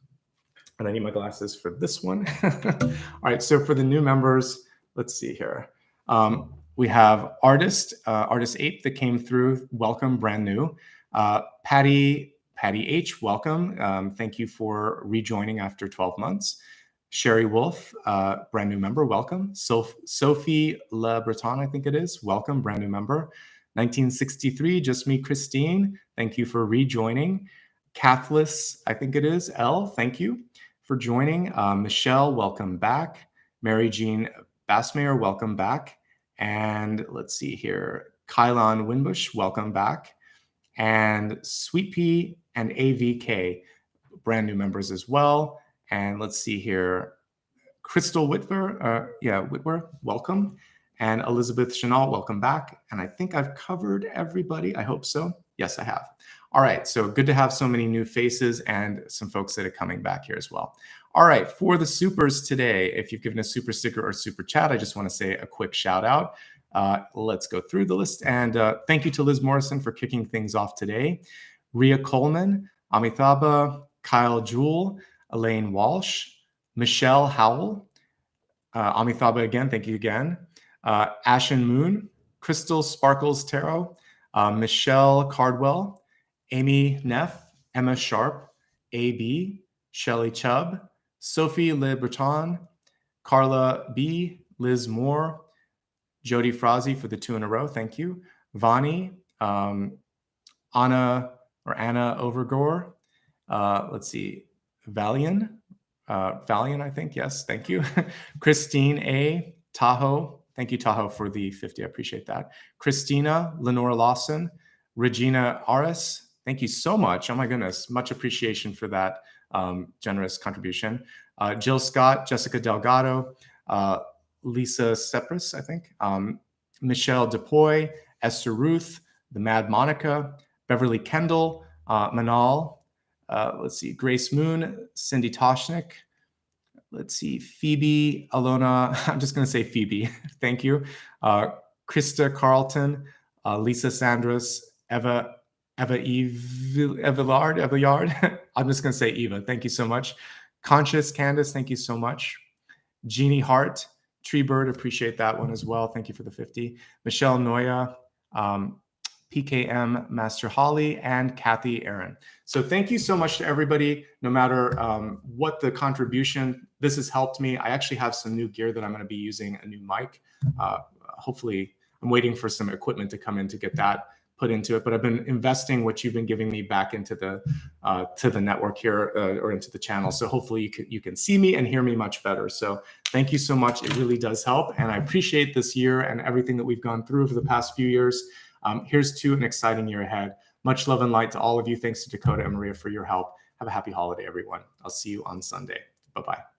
And I need my glasses for this one. All right, so for the new members, let's see here. We have Artist 8 that came through. Welcome, brand new. Patty H, welcome. Thank you for rejoining after 12 months. Sherry Wolf, brand new member, welcome. Sophie Le Breton, I think it is, welcome, brand new member. 1963, just me, Christine, thank you for rejoining. Cathlis, I think it is, L, thank you for joining. Michelle, welcome back. Mary Jean Bassmayer, welcome back. And let's see here, Kylon Winbush, welcome back. And Sweet Pea and AVK, brand new members as well. And let's see here, Crystal Whitwer, Whitwer, welcome. And Elizabeth Chenault, welcome back. And I think I've covered everybody. I hope so. Yes, I have. All right, so good to have so many new faces and some folks that are coming back here as well. All right, for the supers today, if you've given a super sticker or super chat, I just want to say a quick shout out. Let's go through the list. And thank you to Liz Morrison for kicking things off today. Ria Coleman, Amitabha, Kyle Jewell, Elaine Walsh, Michelle Howell, Amitabha again, thank you again. Ashen Moon, Crystal Sparkles Tarot, Michelle Cardwell, Amy Neff, Emma Sharp, AB, Shelley Chubb, Sophie Le Breton, Carla B, Liz Moore, Jody Frazzi for the 2 in a row, thank you. Vani, Anna Overgore, let's see, Valian, I think, yes, thank you. Christine A, Tahoe, thank you, Tahoe, for the 50, I appreciate that. Christina, Lenora Lawson, Regina Aris, thank you so much. Oh my goodness, much appreciation for that generous contribution. Jill Scott, Jessica Delgado, Lisa Sepris, I think, Michelle DePoy, Esther Ruth, the Mad Monica, Beverly Kendall, Manal, let's see, Grace Moon, Cindy Toshnik, let's see, Phoebe, Alona, I'm just going to say Phoebe, thank you. Krista Carlton, Lisa Sandras, Eva Yard, I'm just going to say Eva, thank you so much. Conscious Candace, thank you so much. Jeannie Hart, Treebird, appreciate that one as well. Thank you for the 50. Michelle Noya, PKM Master Holly, and Kathy Aaron. So thank you so much to everybody, no matter what the contribution. This has helped me. I actually have some new gear that I'm going to be using, a new mic. Hopefully, I'm waiting for some equipment to come in to get that put into it, but I've been investing what you've been giving me back into the to the network here or into the channel. So hopefully you can see me and hear me much better. So thank you so much. It really does help. And I appreciate this year and everything that we've gone through over the past few years. Here's to an exciting year ahead. Much love and light to all of you. Thanks to Dakota and Maria for your help. Have a happy holiday, everyone. I'll see you on Sunday. Bye-bye.